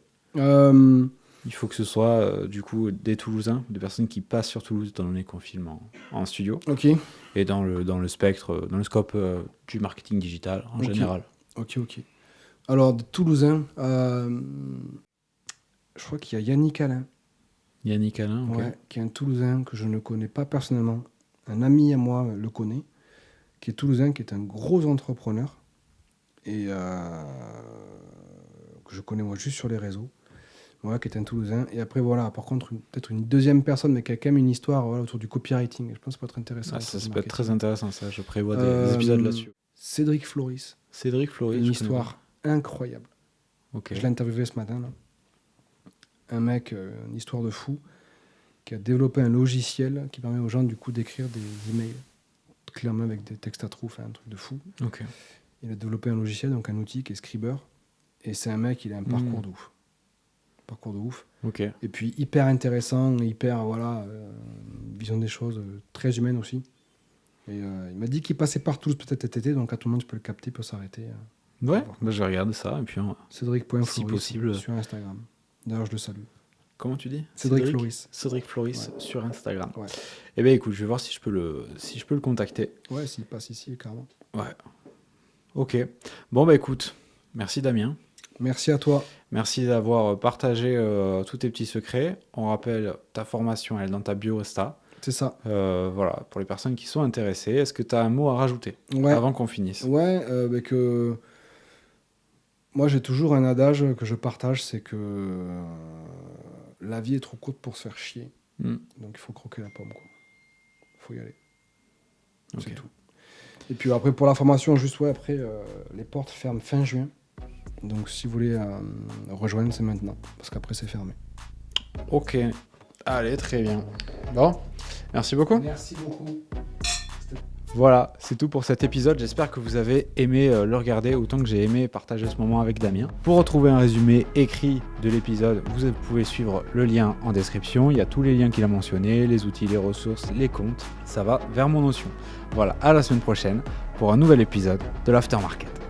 Il faut que ce soit, du coup, des Toulousains, des personnes qui passent sur Toulouse dans les confinements en studio. Ok. Et dans le spectre, dans le scope du marketing digital en général. Ok. Alors, des Toulousains, je crois qu'il y a Yannick Alain. Yannick Alain, ok. Ouais, qui est un Toulousain que je ne connais pas personnellement. Un ami à moi le connaît, qui est Toulousain, qui est un gros entrepreneur. Et que je connais moi juste sur les réseaux. Voilà, qui est un Toulousain. Et après, voilà, par contre, peut-être une deuxième personne, mais qui a quand même une histoire autour du copywriting. Je pense que ça peut être intéressant. Ça peut être très intéressant, ça. Je prévois des épisodes là-dessus. Cédric Floris. Une histoire incroyable. Okay. Je l'ai interviewé ce matin. Là. Un mec, une histoire de fou, qui a développé un logiciel qui permet aux gens, du coup, d'écrire des emails de clés en main avec des textes à trous, enfin un truc de fou. Ok. Il a développé un logiciel, donc un outil qui est Scriber. Et c'est un mec, il a un parcours de ouf. Parcours de ouf. Ok. Et puis hyper intéressant, hyper, vision des choses, très humaine aussi. Et il m'a dit qu'il passait par Toulouse peut-être cet été, donc à tout le monde, tu peux le capter, il peut s'arrêter. Ouais, bah, je vais regarder ça. Et puis, Cédric.floris si possible. sur Instagram. D'ailleurs, je le salue. Comment tu dis? Cédric Floris. Cédric Floris Ouais. sur Instagram. Ouais. Eh bien, écoute, je vais voir si je peux le contacter. Ouais, s'il passe ici, carrément. Ouais. Ok. Bon, bah écoute, merci Damien. Merci à toi. Merci d'avoir partagé tous tes petits secrets. On rappelle, ta formation, elle est dans ta bio Insta. C'est ça. Voilà, pour les personnes qui sont intéressées, est-ce que tu as un mot à rajouter Ouais. avant qu'on finisse? Ouais, que moi j'ai toujours un adage que je partage, c'est que la vie est trop courte pour se faire chier. Mm. Donc il faut croquer la pomme, quoi. Faut y aller. Ok. C'est tout. Et puis après pour la formation, juste après les portes ferment fin juin. Donc si vous voulez rejoindre, c'est maintenant, parce qu'après c'est fermé. Ok. Allez, très bien. Bon, merci beaucoup. Merci beaucoup. Voilà, c'est tout pour cet épisode. J'espère que vous avez aimé le regarder autant que j'ai aimé partager ce moment avec Damien. Pour retrouver un résumé écrit de l'épisode, vous pouvez suivre le lien en description. Il y a tous les liens qu'il a mentionnés, les outils, les ressources, les comptes. Ça va vers mon Notion. Voilà, à la semaine prochaine pour un nouvel épisode de l'Aftermarket.